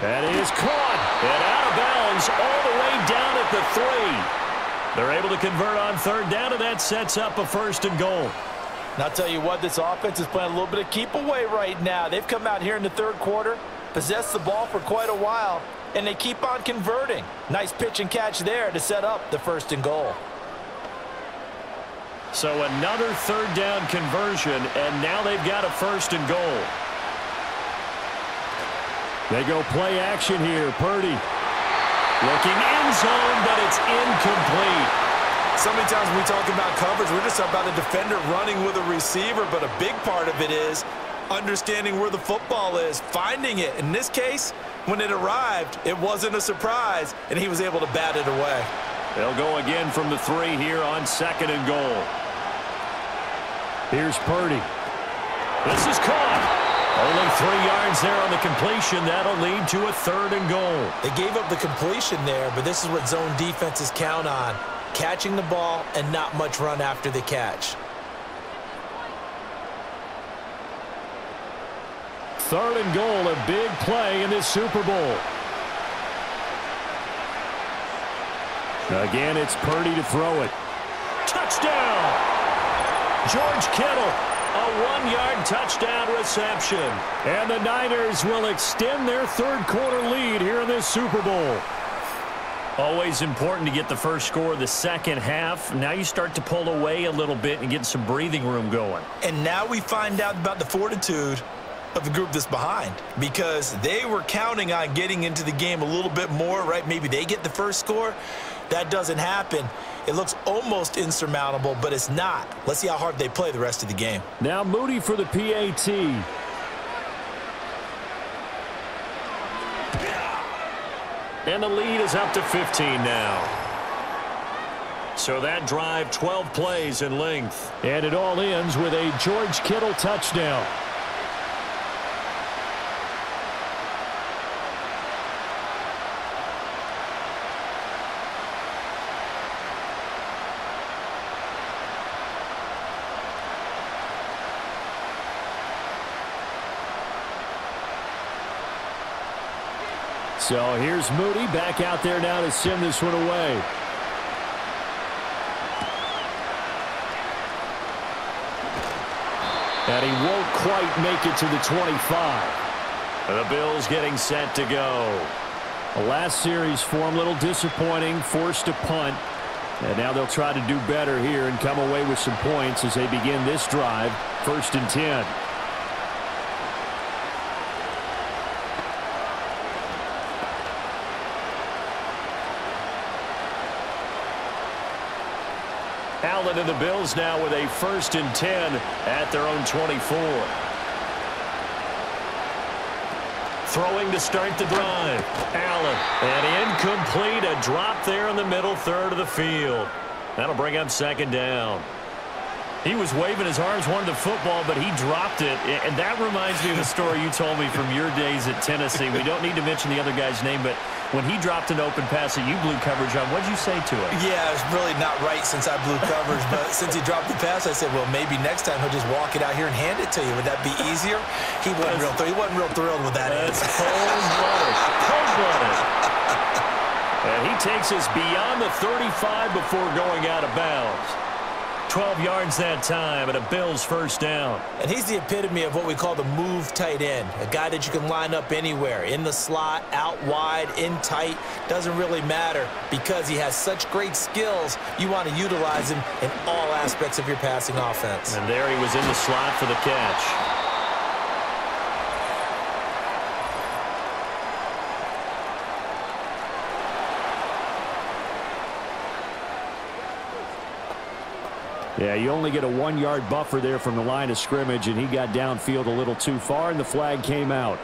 That is caught and out of bounds all the way down at the 3. They're able to convert on 3rd down, and that sets up a 1st and goal. And I'll tell you what, this offense is playing a little bit of keep away right now. They've come out here in the 3rd quarter, possessed the ball for quite a while, and they keep on converting. Nice pitch and catch there to set up the 1st and goal. So another 3rd down conversion, and now they've got a 1st and goal. They go play action here. Purdy looking end zone, but it's incomplete. So many times when we talk about coverage, we're just talking about a defender running with a receiver, but a big part of it is understanding where the football is, finding it. In this case, when it arrived, it wasn't a surprise, and he was able to bat it away. They'll go again from the 3 here on 2nd and goal. Here's Purdy. This is caught. Only 3 yards there on the completion. That'll lead to a 3rd and goal. They gave up the completion there, but this is what zone defenses count on, catching the ball and not much run after the catch. 3rd and goal, a big play in this Super Bowl. Again, it's Purdy to throw it. Touchdown! George Kittle, a 1-yard touchdown reception. And the Niners will extend their 3rd quarter lead here in this Super Bowl. Always important to get the first score of the second half. Now you start to pull away a little bit and get some breathing room going. And now we find out about the fortitude of the group that's behind, because they were counting on getting into the game a little bit more, right? Maybe they get the first score. That doesn't happen. It looks almost insurmountable, but it's not. Let's see how hard they play the rest of the game. Now Moody for the PAT. And the lead is up to 15 now. So that drive, 12 plays in length. And it all ends with a George Kittle touchdown. So here's Moody back out there now to send this one away. And he won't quite make it to the 25. The Bills getting set to go. The last series for him, a little disappointing, forced a punt. And now they'll try to do better here and come away with some points as they begin this drive, 1st and 10. Allen and the Bills now with a 1st and 10 at their own 24. Throwing to start the drive. Allen, and incomplete. A drop there in the middle 3rd of the field. That'll bring up 2nd down. He was waving his arms, wanted the football, but he dropped it. And that reminds me of a story you told me from your days at Tennessee. We don't need to mention the other guy's name, but when he dropped an open pass that you blew coverage on, what did you say to him? Yeah, it's really not right since I blew coverage, but since he dropped the pass, I said, well, maybe next time he'll just walk it out here and hand it to you. Would that be easier? He wasn't real thrilled with that. That's cold-blooded. Cold-blooded. And he takes us beyond the 35 before going out of bounds. 12 yards that time, and a Bills 1st down. And he's the epitome of what we call the move tight end, a guy that you can line up anywhere, in the slot, out wide, in tight, doesn't really matter because he has such great skills. You want to utilize him in all aspects of your passing offense. And there he was in the slot for the catch. Yeah, you only get a 1-yard buffer there from the line of scrimmage, and he got downfield a little too far, and the flag came out.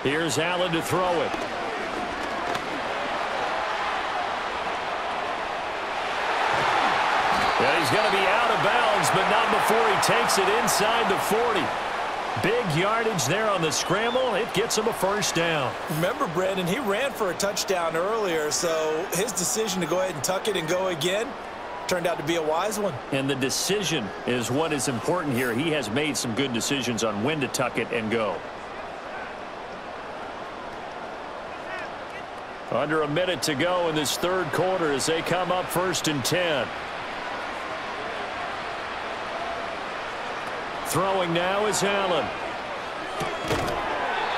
Here's Allen to throw it. Yeah, he's going to be out of bounds, but not before he takes it inside the 40. Big yardage there on the scramble. It gets him a first down. Remember, Brandon, he ran for a touchdown earlier, so his decision to go ahead and tuck it and go again turned out to be a wise one. And the decision is what is important here. He has made some good decisions on when to tuck it and go. Under a minute to go in this third quarter as they come up 1st and 10. Throwing now is Allen.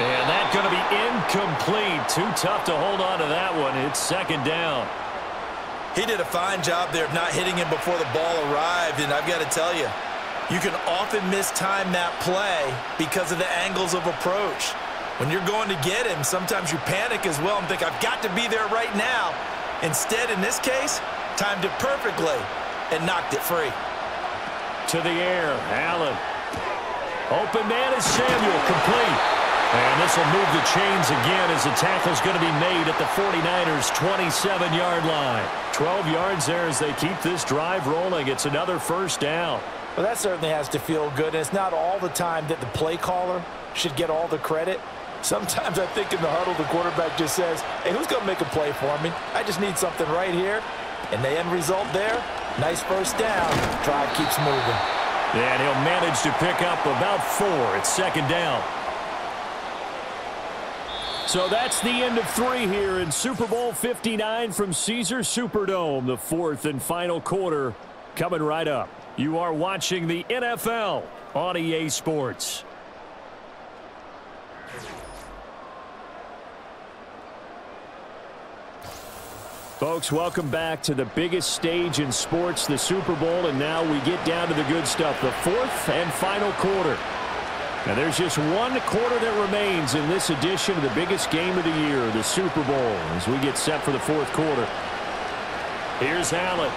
And that's going to be incomplete. Too tough to hold on to that one. It's 2nd down. He did a fine job there of not hitting him before the ball arrived, and I've got to tell you, you can often mistime that play because of the angles of approach. When you're going to get him, sometimes you panic as well and think, I've got to be there right now. Instead, in this case, timed it perfectly and knocked it free. To the air, Allen. Open man is Samuel, complete. And this will move the chains again as the tackle's going to be made at the 49ers' 27-yard line. 12 yards there as they keep this drive rolling. It's another first down. Well, that certainly has to feel good. And it's not all the time that the play caller should get all the credit. Sometimes I think in the huddle, the quarterback just says, hey, who's going to make a play for me? I just need something right here. And the end result there, nice first down. Drive keeps moving. And he'll manage to pick up about 4. It's 2nd down. So that's the end of 3 here in Super Bowl 59 from Caesars Superdome. The 4th and final quarter coming right up. You are watching the NFL on EA Sports. Folks, welcome back to the biggest stage in sports, the Super Bowl, and now we get down to the good stuff, the 4th and final quarter. And there's just 1 quarter that remains in this edition of the biggest game of the year, the Super Bowl, as we get set for the 4th quarter. Here's Allen.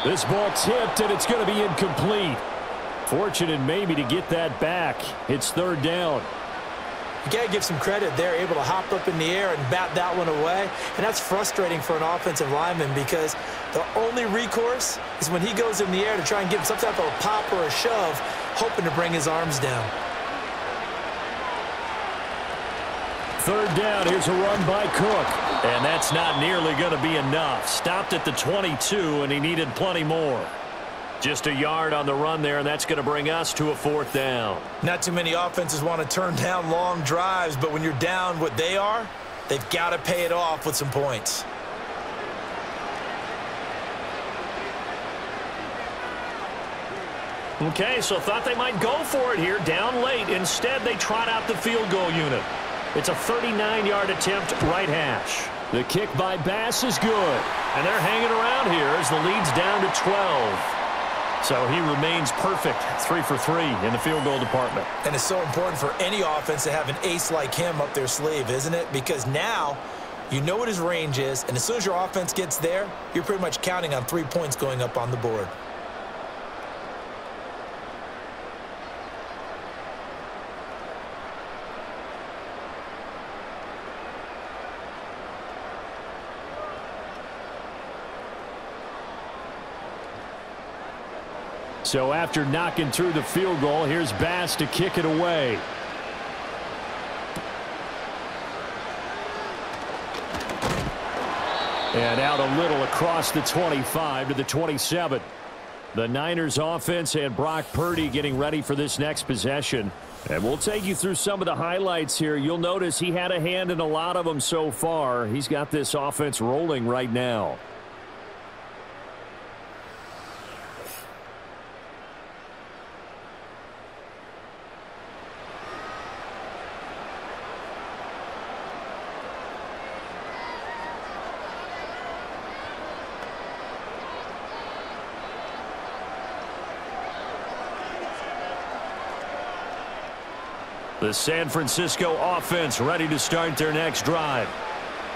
This ball tipped, and it's going to be incomplete. Fortunate maybe to get that back. It's 3rd down. You got to give some credit. They're able to hop up in the air and bat that one away. And that's frustrating for an offensive lineman because the only recourse is when he goes in the air to try and give some type of a pop or a shove, hoping to bring his arms down. 3rd down. Here's a run by Cook. And that's not nearly going to be enough. Stopped at the 22, and he needed plenty more. Just a yard on the run there, and that's going to bring us to a 4th down. Not too many offenses want to turn down long drives, but when you're down what they are, they've got to pay it off with some points. Okay, so thought they might go for it here, down late. Instead, they trot out the field goal unit. It's a 39-yard attempt, right hash. The kick by Bass is good, and they're hanging around here as the lead's down to 12. So he remains perfect, 3 for 3 in the field goal department. And it's so important for any offense to have an ace like him up their sleeve, isn't it? Because now you know what his range is, and as soon as your offense gets there, you're pretty much counting on 3 points going up on the board. So after knocking through the field goal, here's Bass to kick it away. And out a little across the 25 to the 27. The Niners offense and Brock Purdy getting ready for this next possession. And we'll take you through some of the highlights here. You'll notice he had a hand in a lot of them so far. He's got this offense rolling right now. The San Francisco offense ready to start their next drive.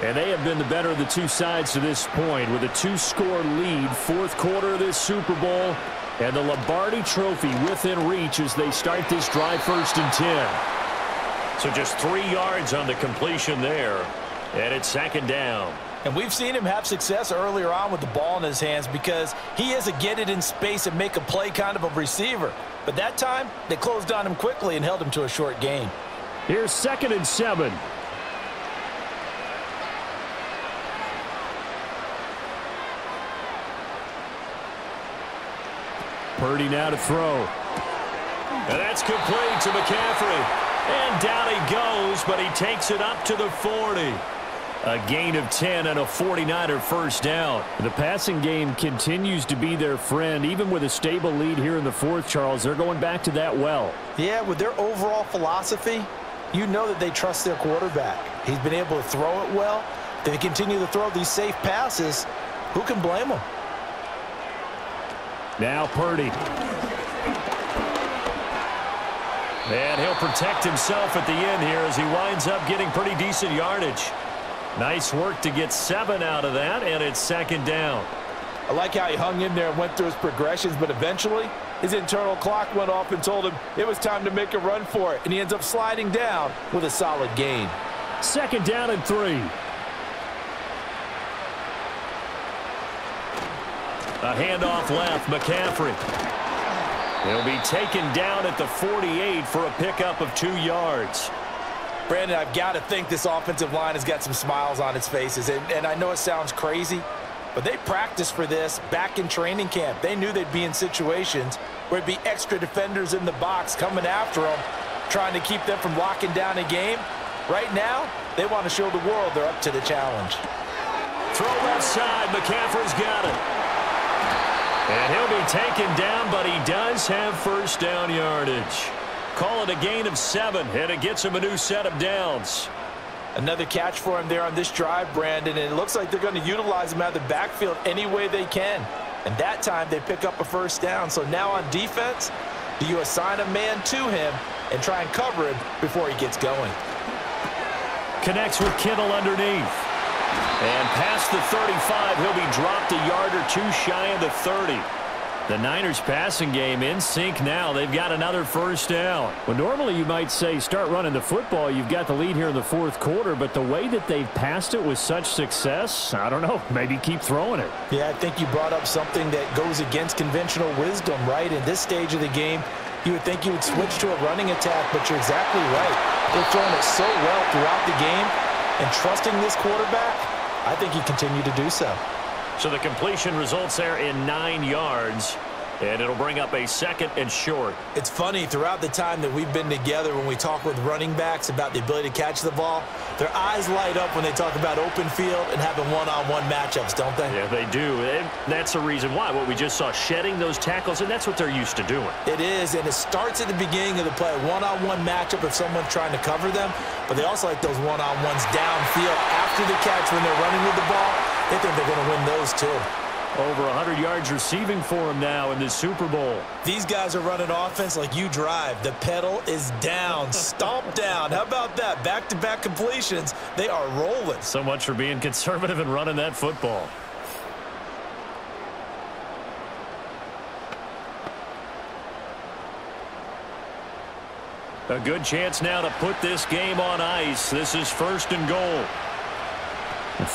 And they have been the better of the two sides to this point with a 2-score lead, fourth quarter of this Super Bowl, and the Lombardi Trophy within reach as they start this drive 1st and 10. So just 3 yards on the completion there, and it's 2nd down. And we've seen him have success earlier on with the ball in his hands because he is a get it in space and make a play kind of a receiver. But that time, they closed on him quickly and held him to a short gain. Here's 2nd and 7. Purdy now to throw. And that's complete to McCaffrey. And down he goes, but he takes it up to the 40. A gain of 10 and a 49er first down. The passing game continues to be their friend. Even with a stable lead here in the fourth, Charles, they're going back to that well. Yeah, with their overall philosophy, you know that they trust their quarterback. He's been able to throw it well. They continue to throw these safe passes. Who can blame them? Now Purdy. And he'll protect himself at the end here as he winds up getting pretty decent yardage. Nice work to get 7 out of that, and it's 2nd down. I like how he hung in there and went through his progressions, but eventually his internal clock went off and told him it was time to make a run for it, and he ends up sliding down with a solid gain. 2nd down and 3. A handoff left, McCaffrey. He'll be taken down at the 48 for a pickup of 2 yards. Brandon, I've got to think this offensive line has got some smiles on its faces. And I know it sounds crazy, but they practiced for this back in training camp. They knew they'd be in situations where it'd be extra defenders in the box coming after them, trying to keep them from locking down a game. Right now, they want to show the world they're up to the challenge. Throw left side. McCaffrey's got it. And he'll be taken down, but he does have first down yardage. Call it a gain of 7, and it gets him a new set of downs. Another catch for him there on this drive, Brandon, and it looks like they're going to utilize him out of the backfield any way they can. And that time they pick up a first down. So now on defense, do you assign a man to him and try and cover him before he gets going? Connects with Kittle underneath. And past the 35, he'll be dropped a yard or 2 shy of the 30. The Niners passing game in sync now. They've got another first down. Well, normally you might say start running the football. You've got the lead here in the fourth quarter, but the way that they've passed it with such success, I don't know, maybe keep throwing it. Yeah, I think you brought up something that goes against conventional wisdom, right? In this stage of the game, you would think you would switch to a running attack, but you're exactly right. They're throwing it so well throughout the game, and trusting this quarterback, I think he continued to do so. So the completion results there in 9 yards, and it'll bring up a 2nd and short. It's funny, throughout the time that we've been together, when we talk with running backs about the ability to catch the ball, their eyes light up when they talk about open field and having one-on-one matchups, don't they? Yeah, they do. And that's the reason why. What we just saw, shedding those tackles, and that's what they're used to doing. It is, and it starts at the beginning of the play, one-on-one matchup if someone's trying to cover them, but they also like those one-on-ones downfield after the catch when they're running with the ball. They think they're going to win those too. Over 100 yards receiving for him now in the Super Bowl. These guys are running offense like you drive. The pedal is down, stomp down. How about that? Back-to-back completions. They are rolling. So much for being conservative and running that football. A good chance now to put this game on ice. This is 1st and goal.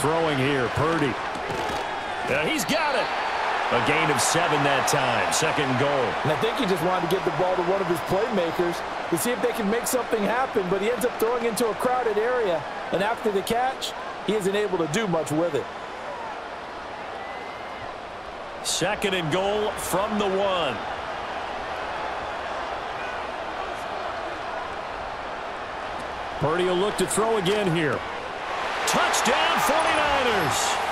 Throwing here, Purdy. He's got it. A gain of 7 that time. 2nd goal. And I think he just wanted to get the ball to one of his playmakers to see if they can make something happen, but he ends up throwing into a crowded area, and after the catch, he isn't able to do much with it. 2nd and goal from the 1. Purdy will look to throw again here. Touchdown 49ers.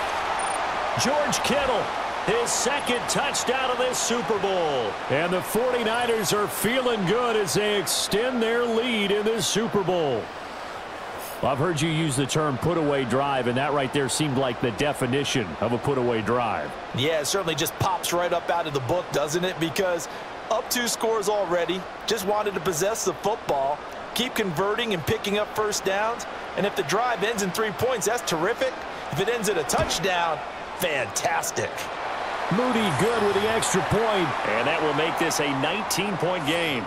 George Kittle, his 2nd touchdown of this Super Bowl. And the 49ers are feeling good as they extend their lead in this Super Bowl. Well, I've heard you use the term put-away drive, and that right there seemed like the definition of a put-away drive. Yeah, it certainly just pops right up out of the book, doesn't it? Because up 2 scores already, just wanted to possess the football, keep converting and picking up first downs. And if the drive ends in 3 points, that's terrific. If it ends in a touchdown, fantastic. Moody good with the extra point, and that will make this a 19-point game.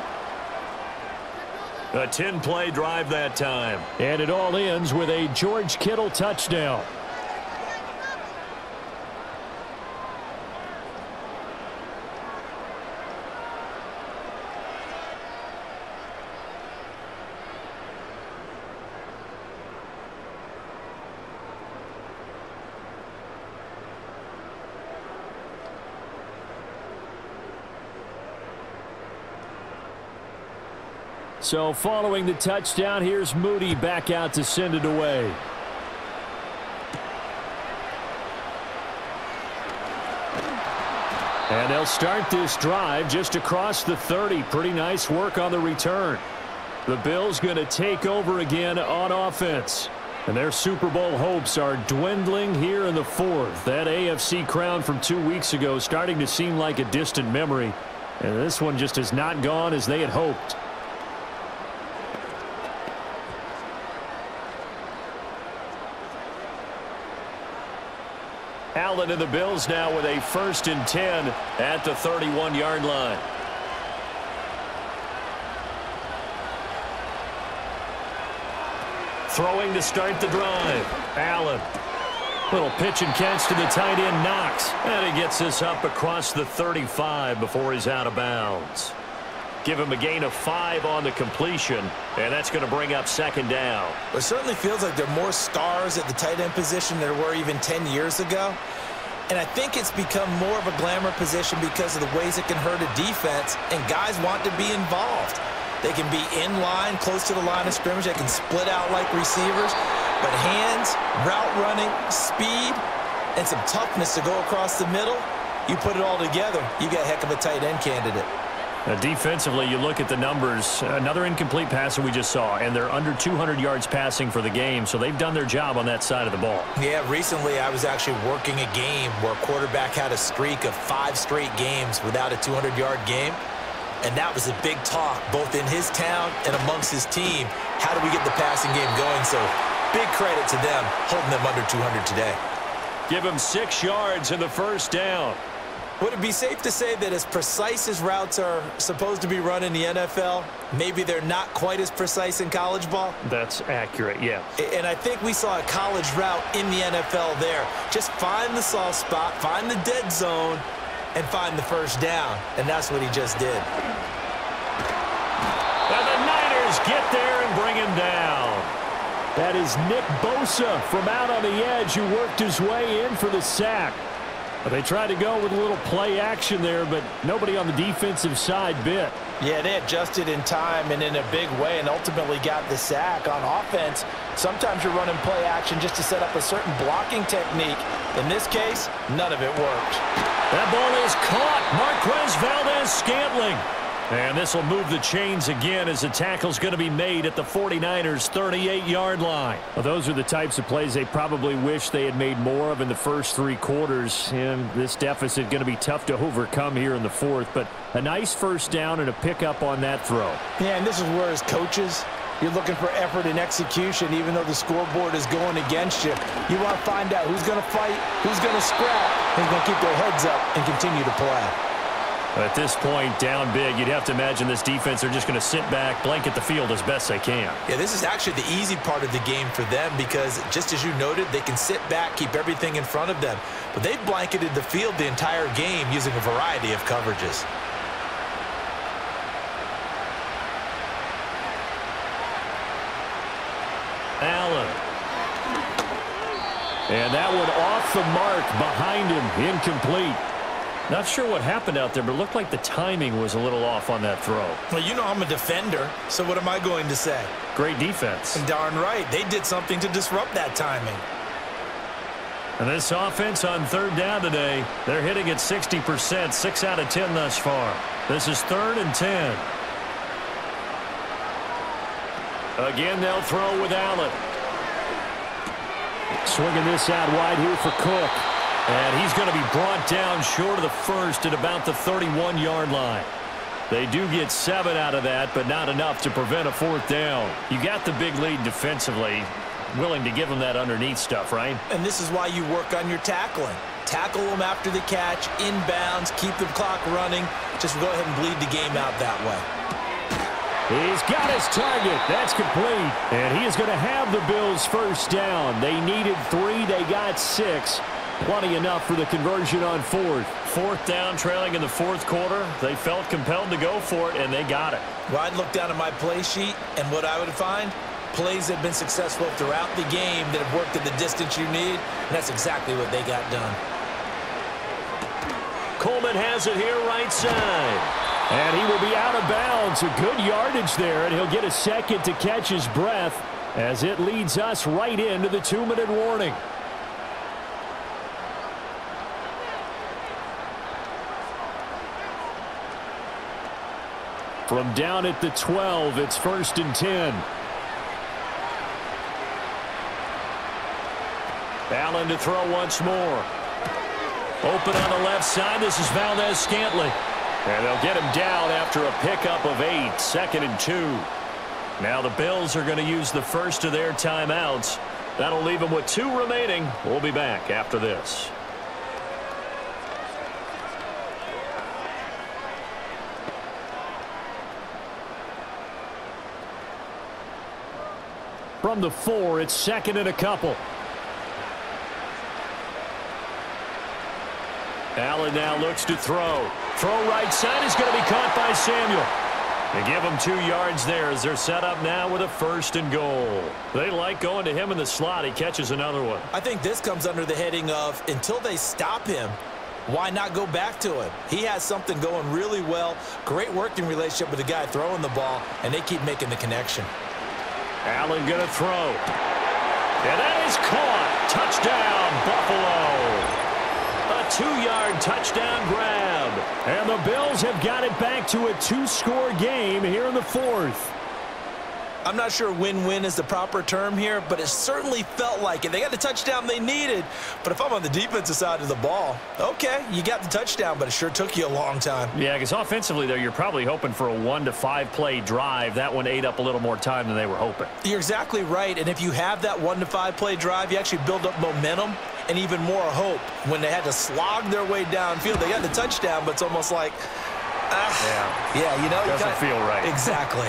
A 10-play drive that time. And it all ends with a George Kittle touchdown. So following the touchdown, here's Moody back out to send it away. And they'll start this drive just across the 30. Pretty nice work on the return. The Bills going to take over again on offense. And their Super Bowl hopes are dwindling here in the fourth. That AFC crown from 2 weeks ago starting to seem like a distant memory. And this one just has not gone as they had hoped. Allen and the Bills now with a 1st and 10 at the 31-yard line. Throwing to start the drive. Allen. Little pitch and catch to the tight end, Knox. And he gets this up across the 35 before he's out of bounds. Give him a gain of 5 on the completion, and that's going to bring up 2nd down. It certainly feels like there are more stars at the tight end position than there were even 10 years ago. And I think it's become more of a glamour position because of the ways it can hurt a defense, and guys want to be involved. They can be in line, close to the line of scrimmage. They can split out like receivers. But hands, route running, speed, and some toughness to go across the middle, you put it all together, you got a heck of a tight end candidate. Defensively, you look at the numbers. Another incomplete passer we just saw, and they're under 200 yards passing for the game, so they've done their job on that side of the ball. Yeah, recently I was actually working a game where a quarterback had a streak of 5 straight games without a 200-yard game, and that was a big talk both in his town and amongst his team. How do we get the passing game going? So big credit to them holding them under 200 today. Give him 6 yards in the 1st down. Would it be safe to say that as precise as routes are supposed to be run in the NFL, maybe they're not quite as precise in college ball? That's accurate, yeah. And I think we saw a college route in the NFL there. Just find the soft spot, find the dead zone, and find the 1st down. And that's what he just did. And the Niners get there and bring him down. That is Nick Bosa from out on the edge who worked his way in for the sack. They tried to go with a little play action there, but nobody on the defensive side bit. Yeah, they adjusted in time and in a big way and ultimately got the sack. On offense, sometimes you're running play action just to set up a certain blocking technique. In this case, none of it worked. That ball is caught. Marquez Valdes-Scantling. And this will move the chains again as the tackle's going to be made at the 49ers' 38-yard line. Well, those are the types of plays they probably wish they had made more of in the first 3 quarters. And this deficit going to be tough to overcome here in the 4th. But a nice 1st down and a pickup on that throw. Yeah, and this is where as coaches, you're looking for effort and execution even though the scoreboard is going against you. You want to find out who's going to fight, who's going to scrap, who's going to keep their heads up and continue to play. At this point, down big, you'd have to imagine this defense are just going to sit back, blanket the field as best they can. Yeah, this is actually the easy part of the game for them because, just as you noted, they can sit back, keep everything in front of them. But they've blanketed the field the entire game using a variety of coverages. Allen. And that one off the mark behind him, incomplete. Not sure what happened out there, but it looked like the timing was a little off on that throw. Well, you know I'm a defender, so what am I going to say? Great defense. And darn right, they did something to disrupt that timing. And this offense on 3rd down today, they're hitting at 60%, 6 out of 10 thus far. This is 3rd and 10. Again, they'll throw with Allen. Swinging this out wide here for Cook. And he's going to be brought down short of the 1st at about the 31-yard line. They do get 7 out of that, but not enough to prevent a 4th down. You got the big lead defensively. Willing to give them that underneath stuff, right? And this is why you work on your tackling. Tackle them after the catch, inbounds, keep the clock running. Just go ahead and bleed the game out that way. He's got his target. That's complete. And he is going to have the Bills' first down. They needed 3. They got 6. Plenty enough for the conversion on 4th. 4th down, trailing in the 4th quarter. They felt compelled to go for it, and they got it. Well, I'd look down at my play sheet, and what I would find, plays have been successful throughout the game that have worked at the distance you need, and that's exactly what they got done. Coleman has it here right side. And he will be out of bounds. A good yardage there, and he'll get a second to catch his breath as it leads us right into the 2-minute warning. From down at the 12, it's 1st and 10. Allen to throw once more. Open on the left side. This is Valdez-Scantling. And they'll get him down after a pickup of 8. 2nd and 2. Now the Bills are going to use the first of their timeouts. That'll leave them with 2 remaining. We'll be back after this. From the 4, it's 2nd and a couple. Allen now looks to throw. Throw right side is going to be caught by Samuel. They give him 2 yards there as they're set up now with a 1st and goal. They like going to him in the slot. He catches another one. I think this comes under the heading of until they stop him, why not go back to him? He has something going really well. Great working relationship with the guy throwing the ball, and they keep making the connection. Allen going to throw. And that is caught. Touchdown, Buffalo. A 2-yard touchdown grab. And the Bills have got it back to a 2-score game here in the 4th. I'm not sure win-win is the proper term here, but it certainly felt like it. They got the touchdown they needed, but if I'm on the defensive side of the ball, okay, you got the touchdown, but it sure took you a long time. Yeah, because offensively, though, you're probably hoping for a 1 to 5 play drive. That one ate up a little more time than they were hoping. You're exactly right, and if you have that 1 to 5 play drive, you actually build up momentum and even more hope. When they had to slog their way downfield, they got the touchdown, but it's almost like, yeah, you know, doesn't feel right. Exactly.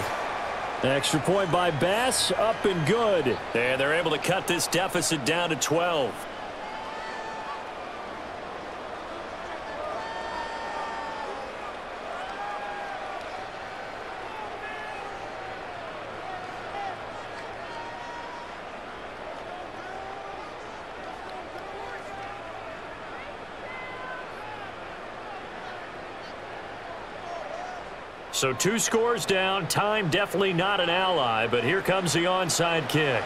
Extra point by Bass, up and good. And they're able to cut this deficit down to 12. So 2 scores down. Time definitely not an ally, but here comes the onside kick.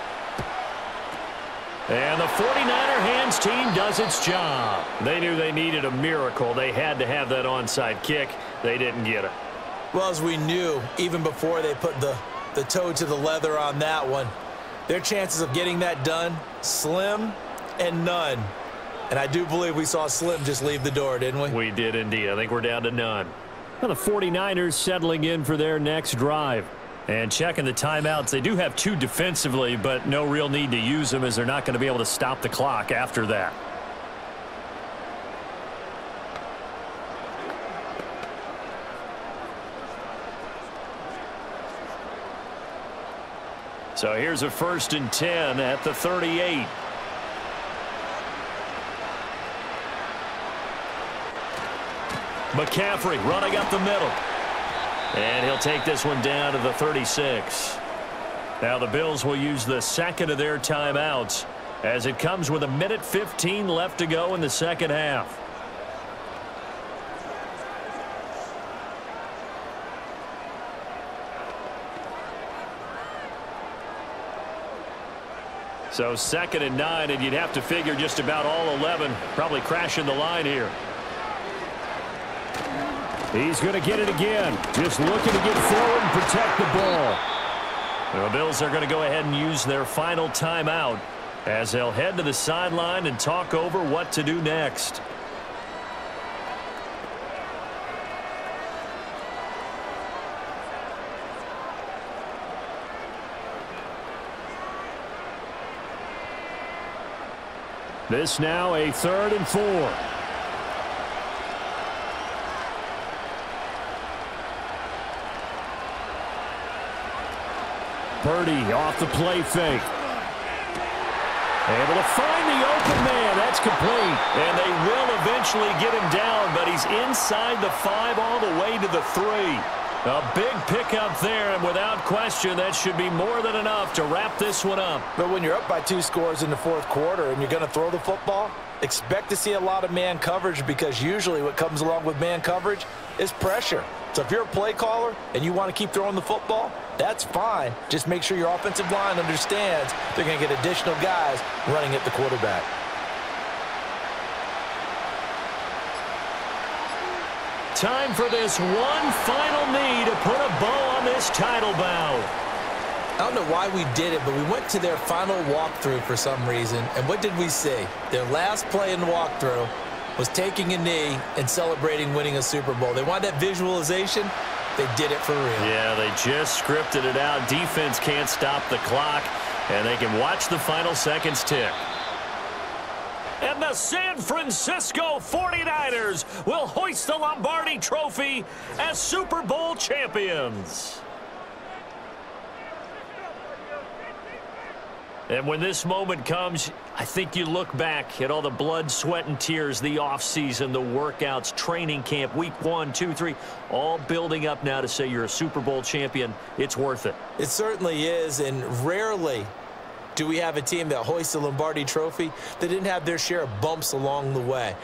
And the 49er hands team does its job. They knew they needed a miracle. They had to have that onside kick. They didn't get it. Well, as we knew, even before they put the toe to the leather on that one, their chances of getting that done, slim and none. And I do believe we saw Slim just leave the door, didn't we? We did indeed. I think we're down to none. Well, the 49ers settling in for their next drive. And checking the timeouts, they do have 2 defensively, but no real need to use them as they're not going to be able to stop the clock after that. So here's a 1st and 10 at the 38. McCaffrey running up the middle. And he'll take this one down to the 36. Now the Bills will use the second of their timeouts as it comes with 1:15 left to go in the second half. So 2nd and 9, and you'd have to figure just about all 11 probably crashing the line here. He's going to get it again. Just looking to get forward and protect the ball. The Bills are going to go ahead and use their final timeout as they'll head to the sideline and talk over what to do next. This now a 3rd and 4. Purdy off the play fake. Able to find the open man. That's complete. And they will eventually get him down, but he's inside the 5 all the way to the 3. A big pickup there, and without question, that should be more than enough to wrap this one up. But when you're up by 2 scores in the 4th quarter and you're going to throw the football, expect to see a lot of man coverage, because usually what comes along with man coverage is pressure. So if you're a play caller and you want to keep throwing the football, that's fine. Just make sure your offensive line understands they're going to get additional guys running at the quarterback. Time for this one final knee to put a bow on this title bout. I don't know why we did it, but we went to their final walkthrough for some reason. And what did we see? Their last play in the walkthrough was taking a knee and celebrating winning a Super Bowl. They want that visualization. They did it for real. Yeah, they just scripted it out. Defense can't stop the clock, and they can watch the final seconds tick. And the San Francisco 49ers will hoist the Lombardi Trophy as Super Bowl champions. And when this moment comes, I think you look back at all the blood, sweat, and tears, the offseason, the workouts, training camp, week 1, 2, 3, all building up now to say you're a Super Bowl champion. It's worth it. It certainly is, and rarely do we have a team that hoists the Lombardi Trophy that didn't have their share of bumps along the way.